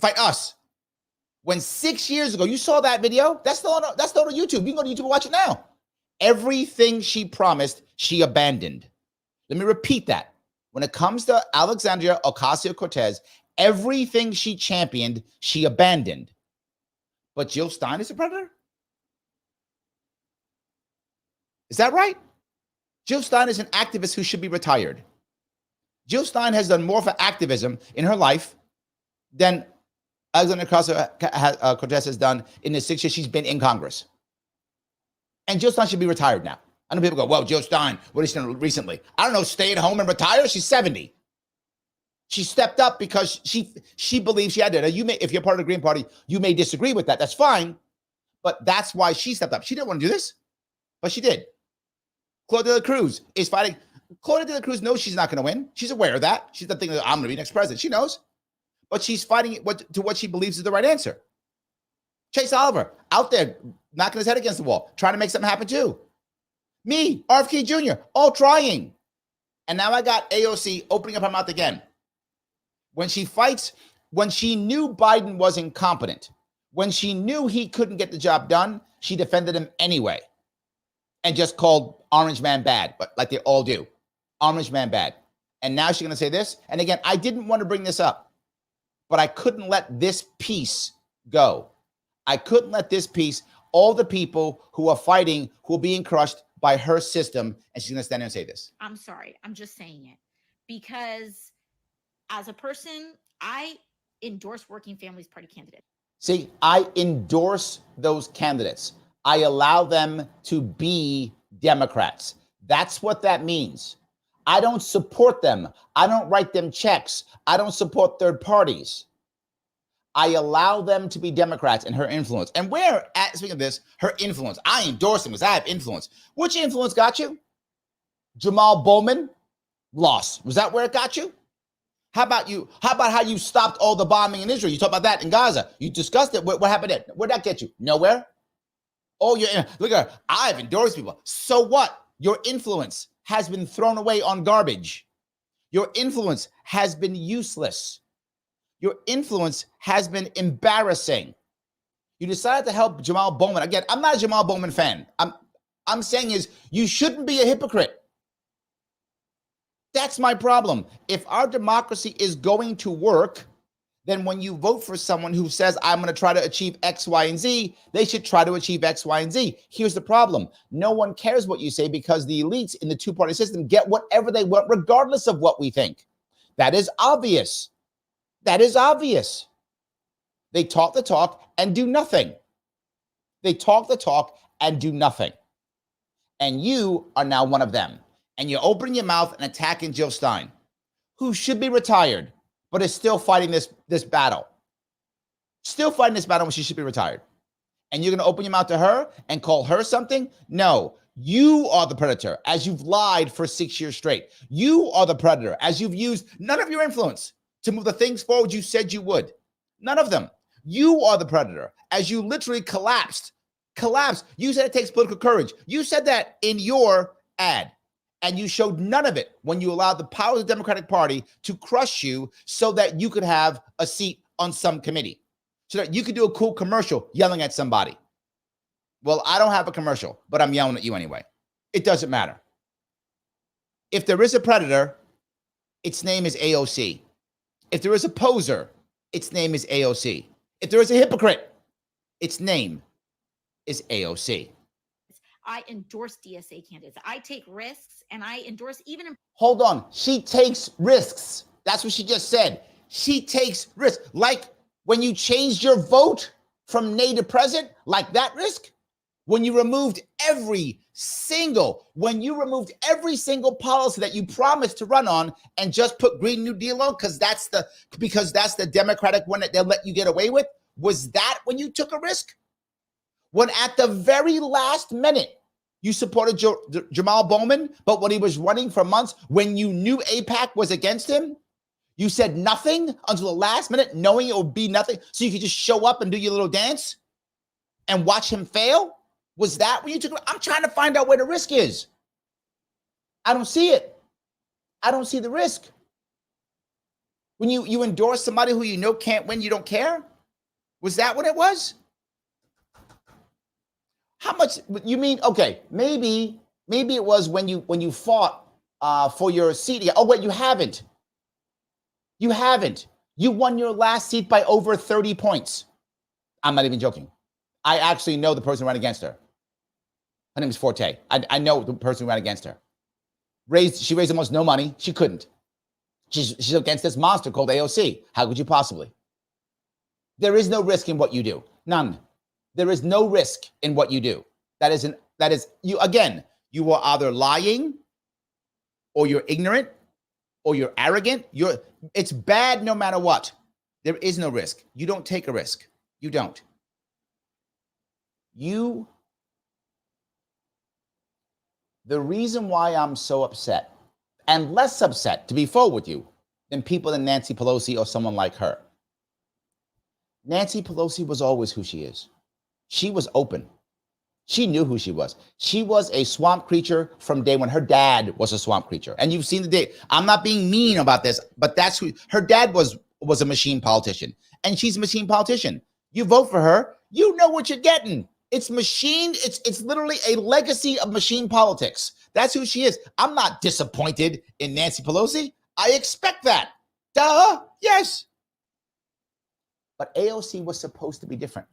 Fight us. When 6 years ago, you saw that video? That's still on YouTube. You can go to YouTube and watch it now. Everything she promised, she abandoned. Let me repeat that. When it comes to Alexandria Ocasio-Cortez, everything she championed, she abandoned. But Jill Stein is a predator? Is that right? Jill Stein is an activist who should be retired. Jill Stein has done more for activism in her life than Alexandria Ocasio-Cortez has done in the 6 years she's been in Congress. And Jill Stein should be retired now. I know people go, well, Jill Stein, what has she done recently? I don't know, stay at home and retire? She's 70. She stepped up because she believes she had to. Now, if you're part of the Green Party, you may disagree with that. That's fine. But that's why she stepped up. She didn't want to do this, but she did. Claudia de la Cruz is fighting. Claudia de la Cruz knows she's not going to win. She's aware of that. She's not thinking, I'm going to be next president. She knows. But she's fighting to what she believes is the right answer. Chase Oliver, out there, knocking his head against the wall, trying to make something happen too. Me, RFK Jr., all trying. And now I got AOC opening up her mouth again. When she fights, when she knew Biden was incompetent, when she knew he couldn't get the job done, she defended him anyway. And just called Orange Man bad, but like they all do. Orange Man bad. And now she's going to say this. And again, I didn't want to bring this up, but I couldn't let this piece go. I couldn't let this piece, all the people who are fighting, who are being crushed by her system, and she's going to stand there and say this. I'm sorry. I'm just saying it because as a person, I endorse Working Families Party candidates. See, I endorse those candidates. I allow them to be Democrats. That's what that means. I don't support them. I don't write them checks. I don't support third parties. I allow them to be Democrats and her influence. And speaking of this, her influence, I endorse them because I have influence. Which influence got you? Jamal Bowman lost. Was that where it got you? How about you? How about how you stopped all the bombing in Israel? You talked about that in Gaza. You discussed it. What happened there? Where'd that get you? Nowhere. Oh, look at her. I've endorsed people. So what? Your influence has been thrown away on garbage. Your influence has been useless. Your influence has been embarrassing. You decided to help Jamal Bowman. Again, I'm not a Jamal Bowman fan. I'm saying is you shouldn't be a hypocrite. That's my problem. If our democracy is going to work, then when you vote for someone who says, I'm going to try to achieve X, Y, and Z, they should try to achieve X, Y, and Z. Here's the problem. No one cares what you say because the elites in the two-party system get whatever they want, regardless of what we think. That is obvious. That is obvious. They talk the talk and do nothing. They talk the talk and do nothing. And you are now one of them. And you're opening your mouth and attacking Jill Stein, who should be retired, but is still fighting this battle. Still fighting this battle when she should be retired. And you're going to open your mouth to her and call her something? No, you are the predator, as you've lied for 6 years straight. You are the predator, as you've used none of your influence to move the things forward you said you would. None of them. You are the predator, as you literally collapsed. You said it takes political courage. You said that in your ad. And you showed none of it when you allowed the power of the Democratic Party to crush you so that you could have a seat on some committee, so that you could do a cool commercial yelling at somebody. Well, I don't have a commercial, but I'm yelling at you anyway. It doesn't matter. If there is a predator, its name is AOC. If there is a poser, its name is AOC. If there is a hypocrite, its name is AOC. I endorse DSA candidates. I take risks and I endorse even. Hold on. She takes risks. That's what she just said. She takes risks. Like when you changed your vote from nay to present, like that risk. When you removed every single policy that you promised to run on and just put Green New Deal on because that's the Democratic one that they'll let you get away with. Was that when you took a risk? When at the very last minute, you supported Jamal Bowman, but when he was running for months, when you knew AIPAC was against him, you said nothing until the last minute, knowing it would be nothing, so you could just show up and do your little dance and watch him fail? Was that when you took it? I'm trying to find out where the risk is. I don't see it. I don't see the risk. When you endorse somebody who you know can't win, you don't care? Was that what it was? How much you mean? Okay, maybe it was when you fought for your seat. Oh wait, you haven't. You haven't. You won your last seat by over 30 points. I'm not even joking. I actually know the person who ran against her. Her name is Forte. I know the person who ran against her. She raised almost no money. She couldn't. She's against this monster called AOC. How could you possibly? There is no risk in what you do. None. There is no risk in what you do. That is you again. You are either lying, or you're ignorant, or you're arrogant. It's bad no matter what. There is no risk. You don't take a risk. You don't. The reason why I'm so upset, and less upset, to be forward with you, than people than Nancy Pelosi or someone like her. Nancy Pelosi was always who she is. She was open. She knew who she was. She was a swamp creature from day one. Her dad was a swamp creature. And you've seen the day. I'm not being mean about this, but that's who her dad was a machine politician. And she's a machine politician. You vote for her, you know what you're getting. It's machine. It's literally a legacy of machine politics. That's who she is. I'm not disappointed in Nancy Pelosi. I expect that. Duh. Yes. But AOC was supposed to be different.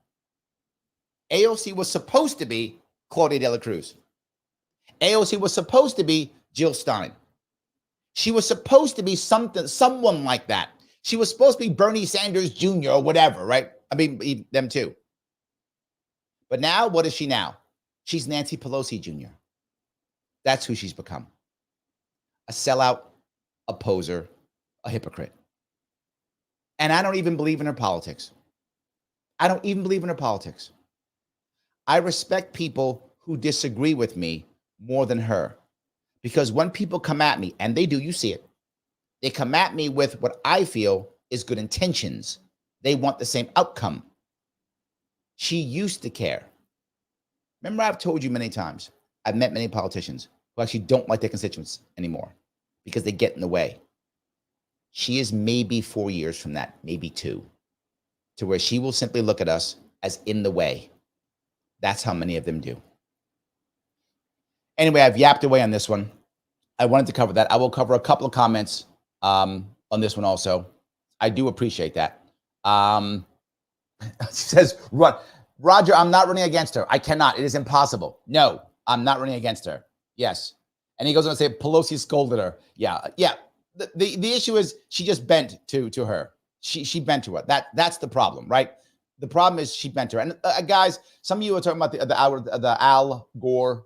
AOC was supposed to be Claudia de la Cruz. AOC was supposed to be Jill Stein. She was supposed to be someone like that. She was supposed to be Bernie Sanders Jr. or whatever, right? I mean, them too. But now, what is she now? She's Nancy Pelosi Jr. That's who she's become. A sellout, a poser, a hypocrite. And I don't even believe in her politics. I don't even believe in her politics. I respect people who disagree with me more than her. Because when people come at me, and they do, you see it, they come at me with what I feel is good intentions. They want the same outcome. She used to care. Remember, I've told you many times, I've met many politicians who actually don't like their constituents anymore because they get in the way. She is maybe 4 years from that, maybe 2, to where she will simply look at us as in the way. That's how many of them do. Anyway, I've yapped away on this one. I wanted to cover that. I will cover a couple of comments on this one also. I do appreciate that. She says, Roger, I'm not running against her. I cannot. It is impossible. No, I'm not running against her. Yes. And he goes on to say, Pelosi scolded her. Yeah. The issue is she just bent to her. She bent to her. That's the problem, right? The problem is she bent to her. And guys, some of you are talking about the Al Gore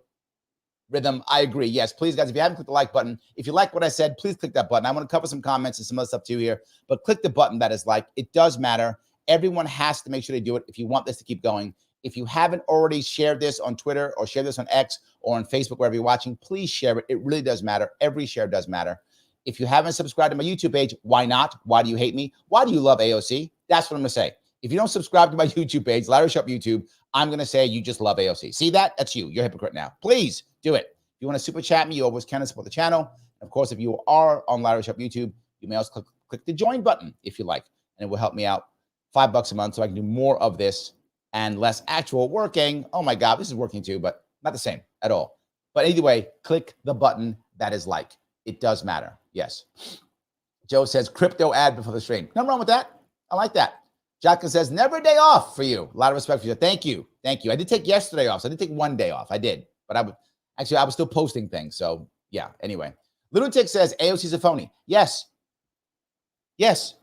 rhythm. I agree. Yes, please, guys, if you haven't clicked the like button, if you like what I said, please click that button. I want to cover some comments and some other stuff too here, but click the button that is like. It does matter. Everyone has to make sure they do it if you want this to keep going. If you haven't already shared this on Twitter or shared this on X or on Facebook, wherever you're watching, please share it. It really does matter. Every share does matter. If you haven't subscribed to my YouTube page, why not? Why do you hate me? Why do you love AOC? That's what I'm going to say. If you don't subscribe to my YouTube page, Larry Sharpe YouTube, I'm going to say you just love AOC. See that? That's you. You're a hypocrite now. Please do it. If you want to super chat me, you always can support the channel. Of course, if you are on Larry Sharpe YouTube, you may also click the join button if you like, and it will help me out. $5 a month so I can do more of this and less actual working. Oh my God, this is working too, but not the same at all. But either way, click the button that is like. It does matter. Yes. Joe says, crypto ad before the stream. Nothing wrong with that. I like that. Jacqueline says, never a day off for you. A lot of respect for you. Thank you. Thank you. I did take yesterday off. So I did take one day off. I did. But I was still posting things. So yeah, anyway. Lunatic says, AOC's a phony. Yes. Yes.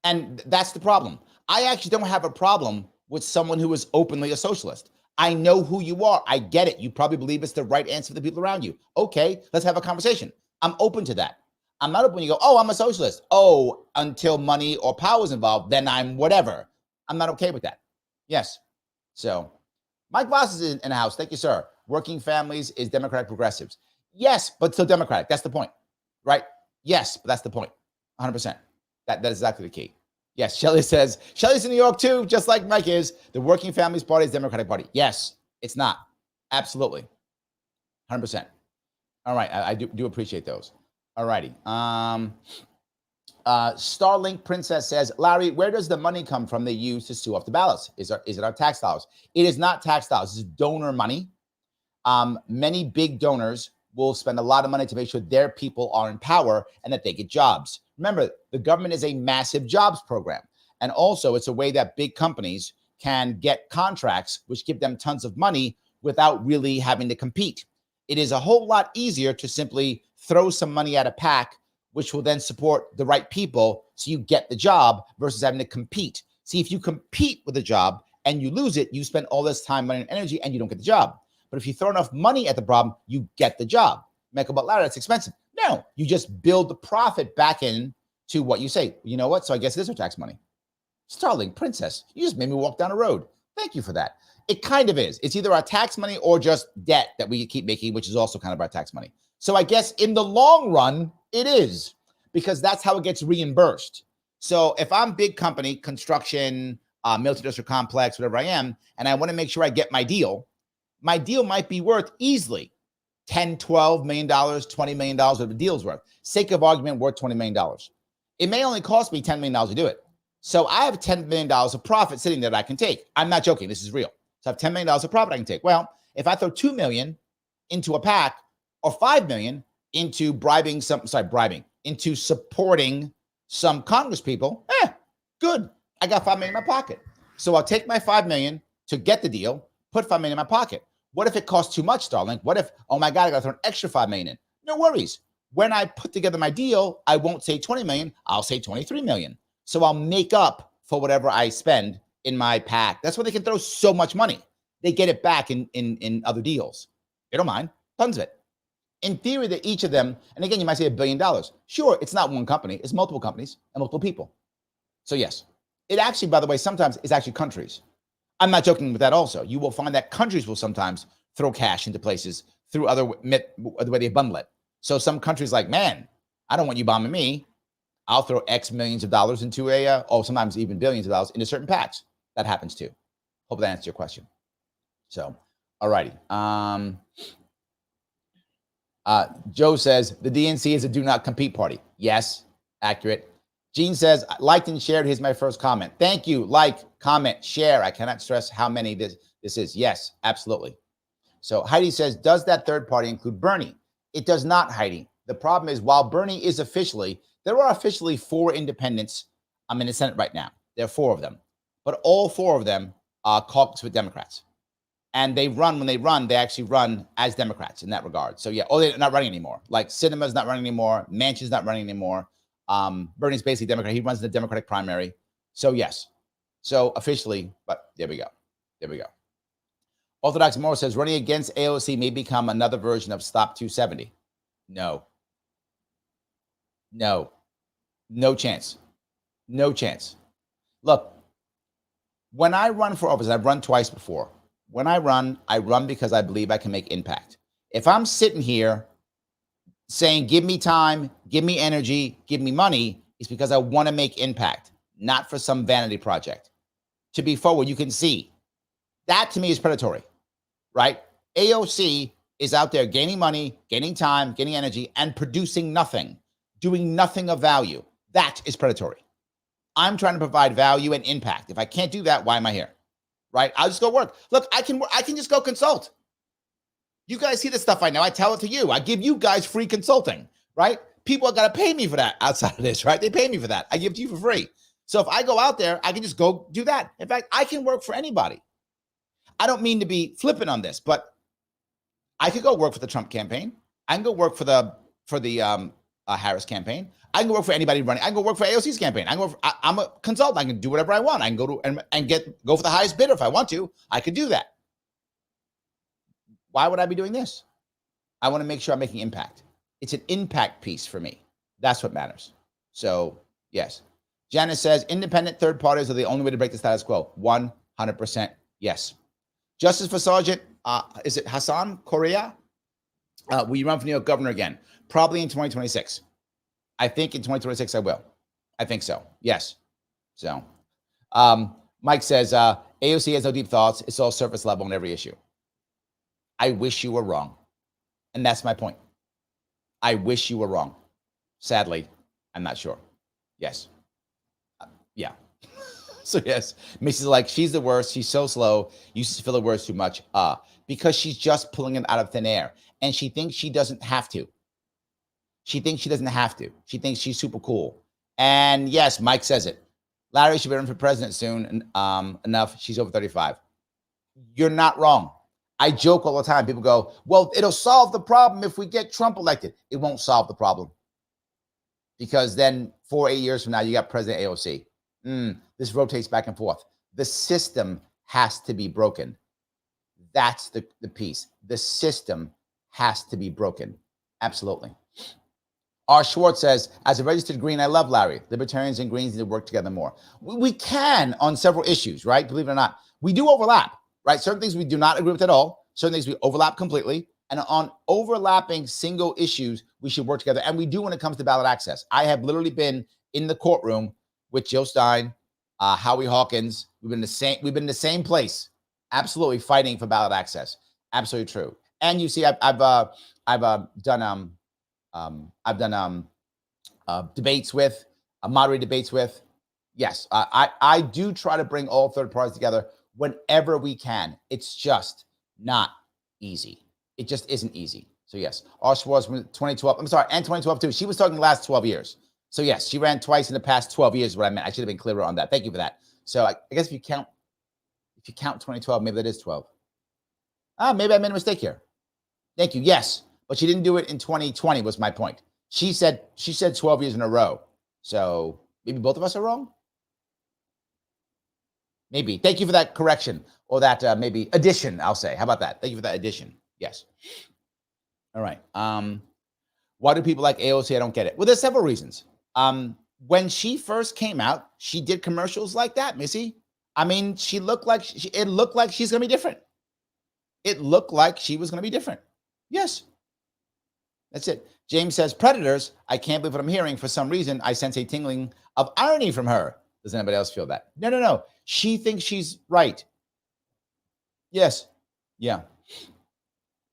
And that's the problem. I actually don't have a problem with someone who is openly a socialist. I know who you are. I get it. You probably believe it's the right answer for the people around you. Okay, let's have a conversation. I'm open to that. I'm not open when you go, oh, I'm a socialist. Oh, until money or power is involved, then I'm whatever. I'm not okay with that. Yes. So Mike Voss is in the house. Thank you, sir. Working families is Democratic progressives. Yes, but still Democratic. That's the point, right? Yes, but that's the point. 100%. That is exactly the key. Yes, Shelley says, Shelley's in New York too, just like Mike is. The Working Families Party is Democratic Party. Yes, it's not. Absolutely. 100%. All right, I do appreciate those. All righty. Starlink Princess says, Larry, where does the money come from they use to sue off the ballots? Is it our tax dollars? It is not tax dollars. It's donor money. Many big donors will spend a lot of money to make sure their people are in power and that they get jobs. Remember, the government is a massive jobs program. And also, it's a way that big companies can get contracts, which give them tons of money without really having to compete. It is a whole lot easier to simply throw some money at a PAC, which will then support the right people so you get the job versus having to compete. See, if you compete with a job and you lose it, you spend all this time, money, and energy, and you don't get the job. But if you throw enough money at the problem, you get the job. Michael, but Larry, that's expensive. No, you just build the profit back in to what you say. You know what? So I guess it is our tax money. Starling Princess, you just made me walk down a road. Thank you for that. It kind of is. It's either our tax money or just debt that we keep making, which is also kind of our tax money. So I guess in the long run, it is, because that's how it gets reimbursed. So if I'm big company, construction, military industrial complex, whatever I am, and I want to make sure I get my deal might be worth easily $10, $12 million, $20 million, whatever the deal's worth. Sake of argument, worth $20 million. It may only cost me $10 million to do it. So I have $10 million of profit sitting there that I can take. I'm not joking. This is real. So I have $10 million of profit I can take. Well, if I throw $2 million into a PAC or $5 million into into supporting some Congress people, good. I got $5 million in my pocket. So I'll take my $5 million to get the deal, put $5 million in my pocket. What if it costs too much, Starlink? What if, oh my God, I got to throw an extra $5 million in? No worries. When I put together my deal, I won't say 20 million, I'll say 23 million. So I'll make up for whatever I spend in my PAC. That's why they can throw so much money. They get it back in other deals. They don't mind, tons of it. In theory, that each of them, and again, you might say $1 billion. Sure, it's not one company, it's multiple companies and multiple people. So yes, it actually, by the way, sometimes is actually countries. I'm not joking with that also. You will find that countries will sometimes throw cash into places through the way they bundle it. So some countries like, man, I don't want you bombing me. I'll throw X millions of dollars into sometimes even billions of dollars into certain packs. That happens too. Hope that answers your question. So, all righty. Joe says the DNC is a do not compete party. Yes, accurate. Gene says, liked and shared. Here's my first comment. Thank you. Like, comment, share. I cannot stress how many this is. Yes, absolutely. So Heidi says, does that third party include Bernie? It does not, Heidi. The problem is, while Bernie is there are officially 4 independents in the Senate right now. There are 4 of them. But all 4 of them caucus with Democrats. And when they run, they actually run as Democrats in that regard. So yeah, they're not running anymore. Like Sinema's not running anymore. Manchin's not running anymore. Bernie's basically Democrat. He runs the Democratic primary. So yes. So officially, but there we go. Orthodox Moore says running against AOC may become another version of Stop 270. No chance. No chance. Look, when I run for office, I've run twice before. When I run because I believe I can make impact. If I'm sitting here saying, give me time, give me energy, give me money, it's because I want to make impact, not for some vanity project. To be forward, you can see that to me is predatory, right? AOC is out there gaining money, gaining time, gaining energy, and producing nothing, doing nothing of value. That is predatory. I'm trying to provide value and impact. If I can't do that, why am I here? Right? I'll just go work. Look, I can just go consult. You guys see the stuff I know. I tell it to you. I give you guys free consulting, right? People are got to pay me for that outside of this, right? They pay me for that. I give it to you for free. So if I go out there, I can just go do that. In fact, I can work for anybody. I don't mean to be flippant on this, but I could go work for the Trump campaign. I can go work for the Harris campaign. I can go work for anybody running. I can go work for AOC's campaign. I'm a consultant. I can do whatever I want. I can go to and go for the highest bidder if I want to. I could do that. Why would I be doing this? I want to make sure I'm making impact. It's an impact piece for me. That's what matters. So yes. Janice says independent third parties are the only way to break the status quo. 100% yes. Justice for Sergeant, is it Hassan Correa? Will you run for New York governor again? Probably in 2026. I think in 2026 I will. I think so. Yes. So Mike says AOC has no deep thoughts. It's all surface level on every issue. I wish you were wrong. And that's my point. I wish you were wrong. Sadly, I'm not sure. Yes. Yeah. So yes, Missy's like, she's the worst. She's so slow. Uses to fill the words too much. Because she's just pulling them out of thin air. And she thinks she doesn't have to. She thinks she doesn't have to. She thinks she's super cool. And yes, Mike says it. Larry should be running for president soon. Enough. She's over 35. You're not wrong. I joke all the time. People go, well, it'll solve the problem if we get Trump elected. It won't solve the problem. Because then 8 years from now, you got President AOC. This rotates back and forth. The system has to be broken. That's the piece. The system has to be broken. Absolutely. R. Schwartz says, as a registered Green, I love Larry. Libertarians and Greens need to work together more. We can on several issues, right? Believe it or not. We do overlap, right? Certain things we do not agree with at all. Certain things we overlap completely. And on overlapping single issues, we should work together. And we do when it comes to ballot access. I have literally been in the courtroom with Jill Stein, Howie Hawkins. We've been in the same place, absolutely fighting for ballot access. Absolutely true. And you see, I've done debates with, moderated debates with. Yes, I do try to bring all third parties together whenever we can. It's just not easy. It just isn't easy. So yes, Osh was 2012. I'm sorry, and 2012 too. She was talking the last 12 years. So yes, she ran twice in the past 12 years. Is what I meant. I should have been clearer on that. Thank you for that. So I guess if you count 2012, maybe that is 12. Maybe I made a mistake here. Thank you. Yes, but she didn't do it in 2020. Was my point. She said 12 years in a row. So maybe both of us are wrong. Maybe. Thank you for that correction, or that maybe addition, I'll say. How about that? Thank you for that addition. Yes. All right. Why do people like AOC? I don't get it. Well, there's several reasons. When she first came out, she did commercials like that, Missy. I mean, it looked like she's going to be different. It looked like she was going to be different. Yes. That's it. James says, predators. I can't believe what I'm hearing. For some reason, I sense a tingling of irony from her. Does anybody else feel that? No. She thinks she's right. Yes. Yeah.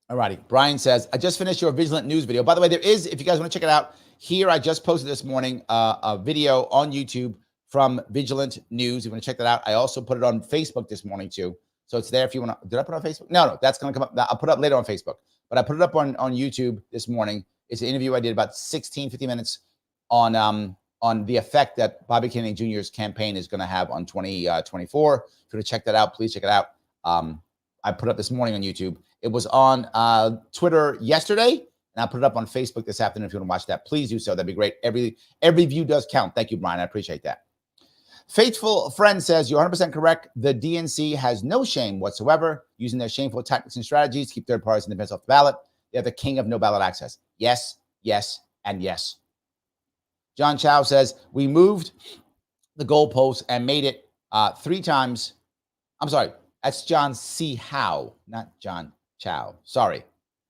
All righty. Brian says, I just finished your Vigilant News video. By the way, there is, if you guys want to check it out, here I just posted this morning a video on YouTube from Vigilant News. You want to check that out. I also put it on Facebook this morning too. So it's there if you want to. Did I put it on Facebook? No, that's going to come up. I'll put it up later on Facebook. But I put it up on YouTube this morning. It's an interview I did about 15 minutes on the effect that Bobby Kennedy Jr.'s campaign is going to have on 2024. If you want to check that out, please check it out. I put it up this morning on YouTube. It was on Twitter yesterday, and I'll put it up on Facebook this afternoon. If you want to watch that, please do so. That'd be great. Every view does count. Thank you, Brian. I appreciate that. Faithful friend says, you're 100% correct. The DNC has no shame whatsoever using their shameful tactics and strategies to keep third parties independents off the ballot. They're the king of no ballot access. Yes, yes, and yes. John Chow says, we moved the goalposts and made it 3 times. I'm sorry. That's John C. Howe, not John Chow. Sorry.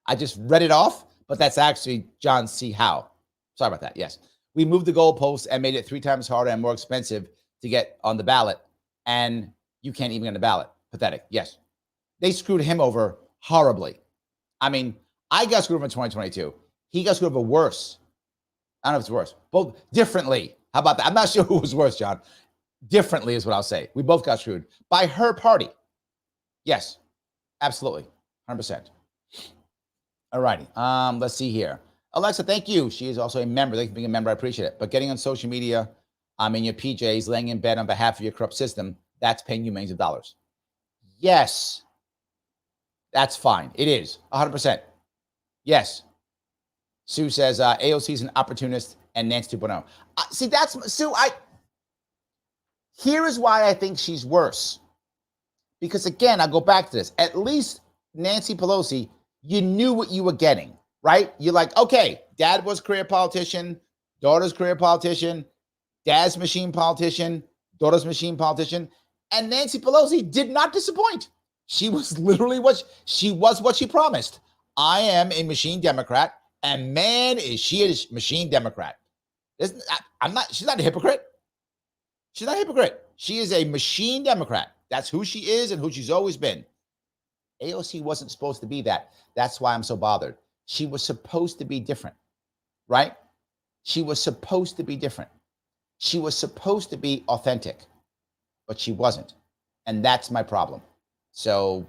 I just read it off, but that's actually John C. Howe. Sorry about that. Yes. We moved the goalposts and made it 3 times harder and more expensive to get on the ballot, and you can't even get on the ballot. Pathetic. Yes. They screwed him over horribly. I mean, I got screwed over in 2022. He got screwed over worse. I don't know if it's worse. Both differently. How about that? I'm not sure who was worse, John. Differently is what I'll say. We both got screwed by her party. Yes, absolutely. 100%. All righty. Let's see here. Alexa, thank you. She is also a member. Thank you for being a member. I appreciate it. But getting on social media, in your PJs, laying in bed on behalf of your corrupt system, that's paying you millions of dollars. Yes. That's fine. It is. 100%. Yes. Sue says, AOC is an opportunist and Nancy 2.0. See, that's, Sue, here is why I think she's worse. Because again, I'll go back to this. At least Nancy Pelosi, you knew what you were getting, right? You're like, okay, dad was a career politician, daughter's career politician, dad's machine politician, daughter's machine politician. And Nancy Pelosi did not disappoint. She was literally what she promised. I am a machine Democrat, and man, is she a machine Democrat. She's not a hypocrite. She's not a hypocrite. She is a machine Democrat. That's who she is and who she's always been. AOC wasn't supposed to be that. That's why I'm so bothered. She was supposed to be different, right? She was supposed to be different. She was supposed to be authentic, but she wasn't. And that's my problem. So,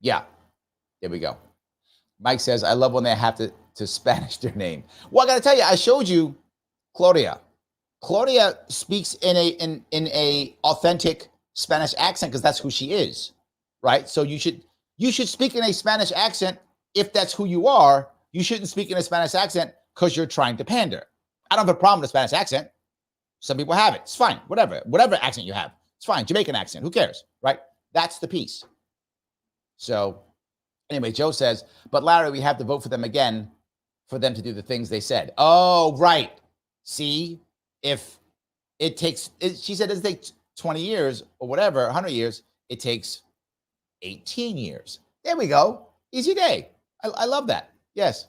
yeah, there we go. Mike says, I love when they have to Spanish their name. Well, I got to tell you, I showed you Claudia. Claudia speaks in a authentic Spanish accent because that's who she is, right? So you should speak in a Spanish accent if that's who you are. You shouldn't speak in a Spanish accent because you're trying to pander. I don't have a problem with a Spanish accent. Some people have it. It's fine. Whatever accent you have. It's fine. Jamaican accent. Who cares, right? That's the piece. So anyway, Joe says, but Larry, we have to vote for them again for them to do the things they said. Oh, right. See, if it takes, she said it takes 20 years or whatever, 100 years, it takes 18 years. There we go. Easy day. I love that. Yes.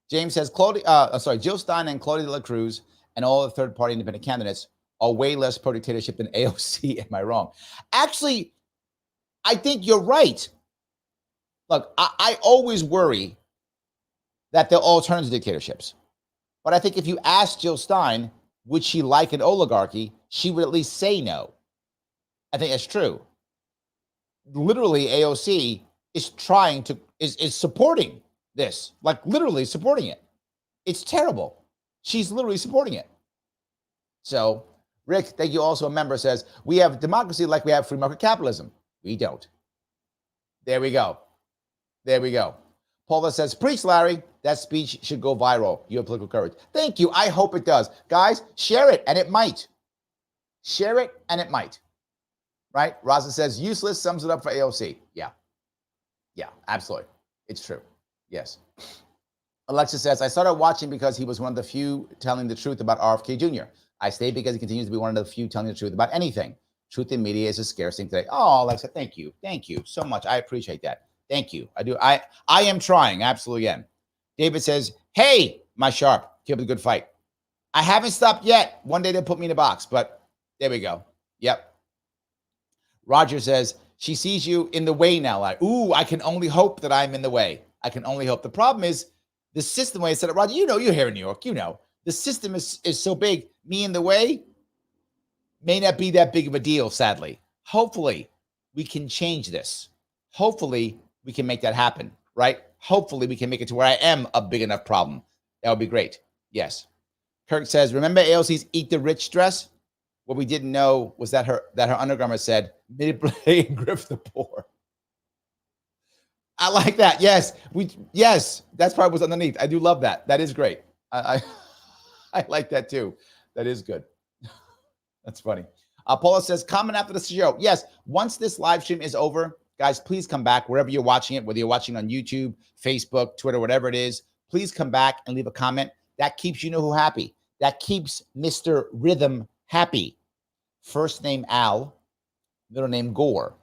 James says, Jill Stein and Claudia de la Cruz and all the third-party independent candidates are way less pro-dictatorship than AOC. Am I wrong? Actually, I think you're right. Look, I always worry that they're all turns to dictatorships. But I think if you ask Jill Stein, would she like an oligarchy, she would at least say no. I think that's true. Literally, AOC is supporting this, like literally supporting it. It's terrible. She's literally supporting it. So, Rick, thank you, also a member, says, we have democracy like we have free market capitalism. We don't. There we go. There we go. Paula says, preach, Larry. That speech should go viral. You have political courage. Thank you. I hope it does. Guys, share it, and it might. Share it, and it might. Right? Raza says, useless sums it up for AOC. Yeah. Yeah, absolutely. It's true. Yes. Alexa says, I started watching because he was one of the few telling the truth about RFK Jr. I stayed because he continues to be one of the few telling the truth about anything. Truth in media is a scarce thing today. Oh, Alexa, thank you. Thank you so much. I appreciate that. Thank you. I do. I am trying. Absolutely am. David says, hey, my Sharpe, keep up a good fight. I haven't stopped yet. One day they'll put me in a box, but there we go. Yep. Roger says, she sees you in the way now. Like, ooh, I can only hope that I'm in the way. I can only hope. The problem is the system, way I said it, Roger, you're here in New York, the system is so big. Me in the way may not be that big of a deal, sadly. Hopefully, we can change this. Hopefully, we can make that happen, right? Hopefully, we can make it to where I am a big enough problem. That would be great. Yes. Kirk says, remember AOC's Eat the Rich dress? What we didn't know was that her undergarment said, mid-play and grift the poor. I like that. Yes. That's probably what's underneath. I do love that. That is great. I like that too. That is good. That's funny. Paula says, comment after the show. Yes. Once this live stream is over, guys, please come back wherever you're watching it, whether you're watching on YouTube, Facebook, Twitter, whatever it is. Please come back and leave a comment. That keeps you know who happy. That keeps Mr. Rhythm happy. First name Al, middle name Gore.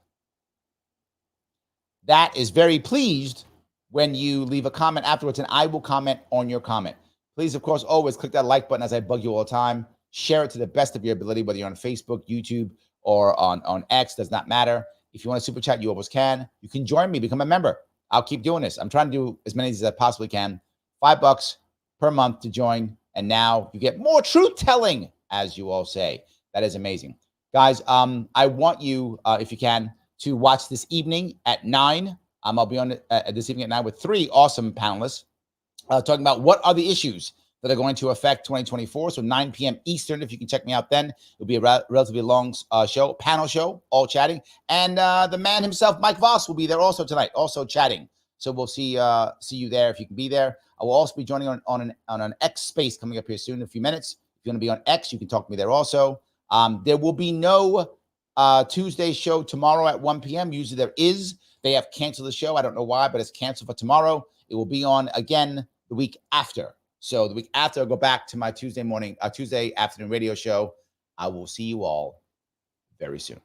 That is very pleased when you leave a comment afterwards, and I will comment on your comment. Please, of course, always click that like button as I bug you all the time. Share it to the best of your ability, whether you're on Facebook, YouTube, or on X, does not matter. If you want to super chat, you always can. You can join me, become a member. I'll keep doing this. I'm trying to do as many as I possibly can. $5 per month to join. And now you get more truth telling, as you all say. That is amazing. Guys, I want you, if you can, to watch this evening at 9. I'll be on this evening at 9 with 3 awesome panelists talking about what are the issues that are going to affect 2024. So 9 p.m. Eastern, if you can check me out then. It'll be a relatively long panel show, all chatting. And the man himself, Mike Voss, will be there also tonight, also chatting. So we'll see you there if you can be there. I will also be joining on an X space coming up here soon in a few minutes. If you want to be on X, you can talk to me there also. There will be no Tuesday show tomorrow at 1 p.m. Usually there is. They have canceled the show. I don't know why, but it's canceled for tomorrow. It will be on again the week after. So the week after, I'll go back to my Tuesday afternoon radio show. I will see you all very soon.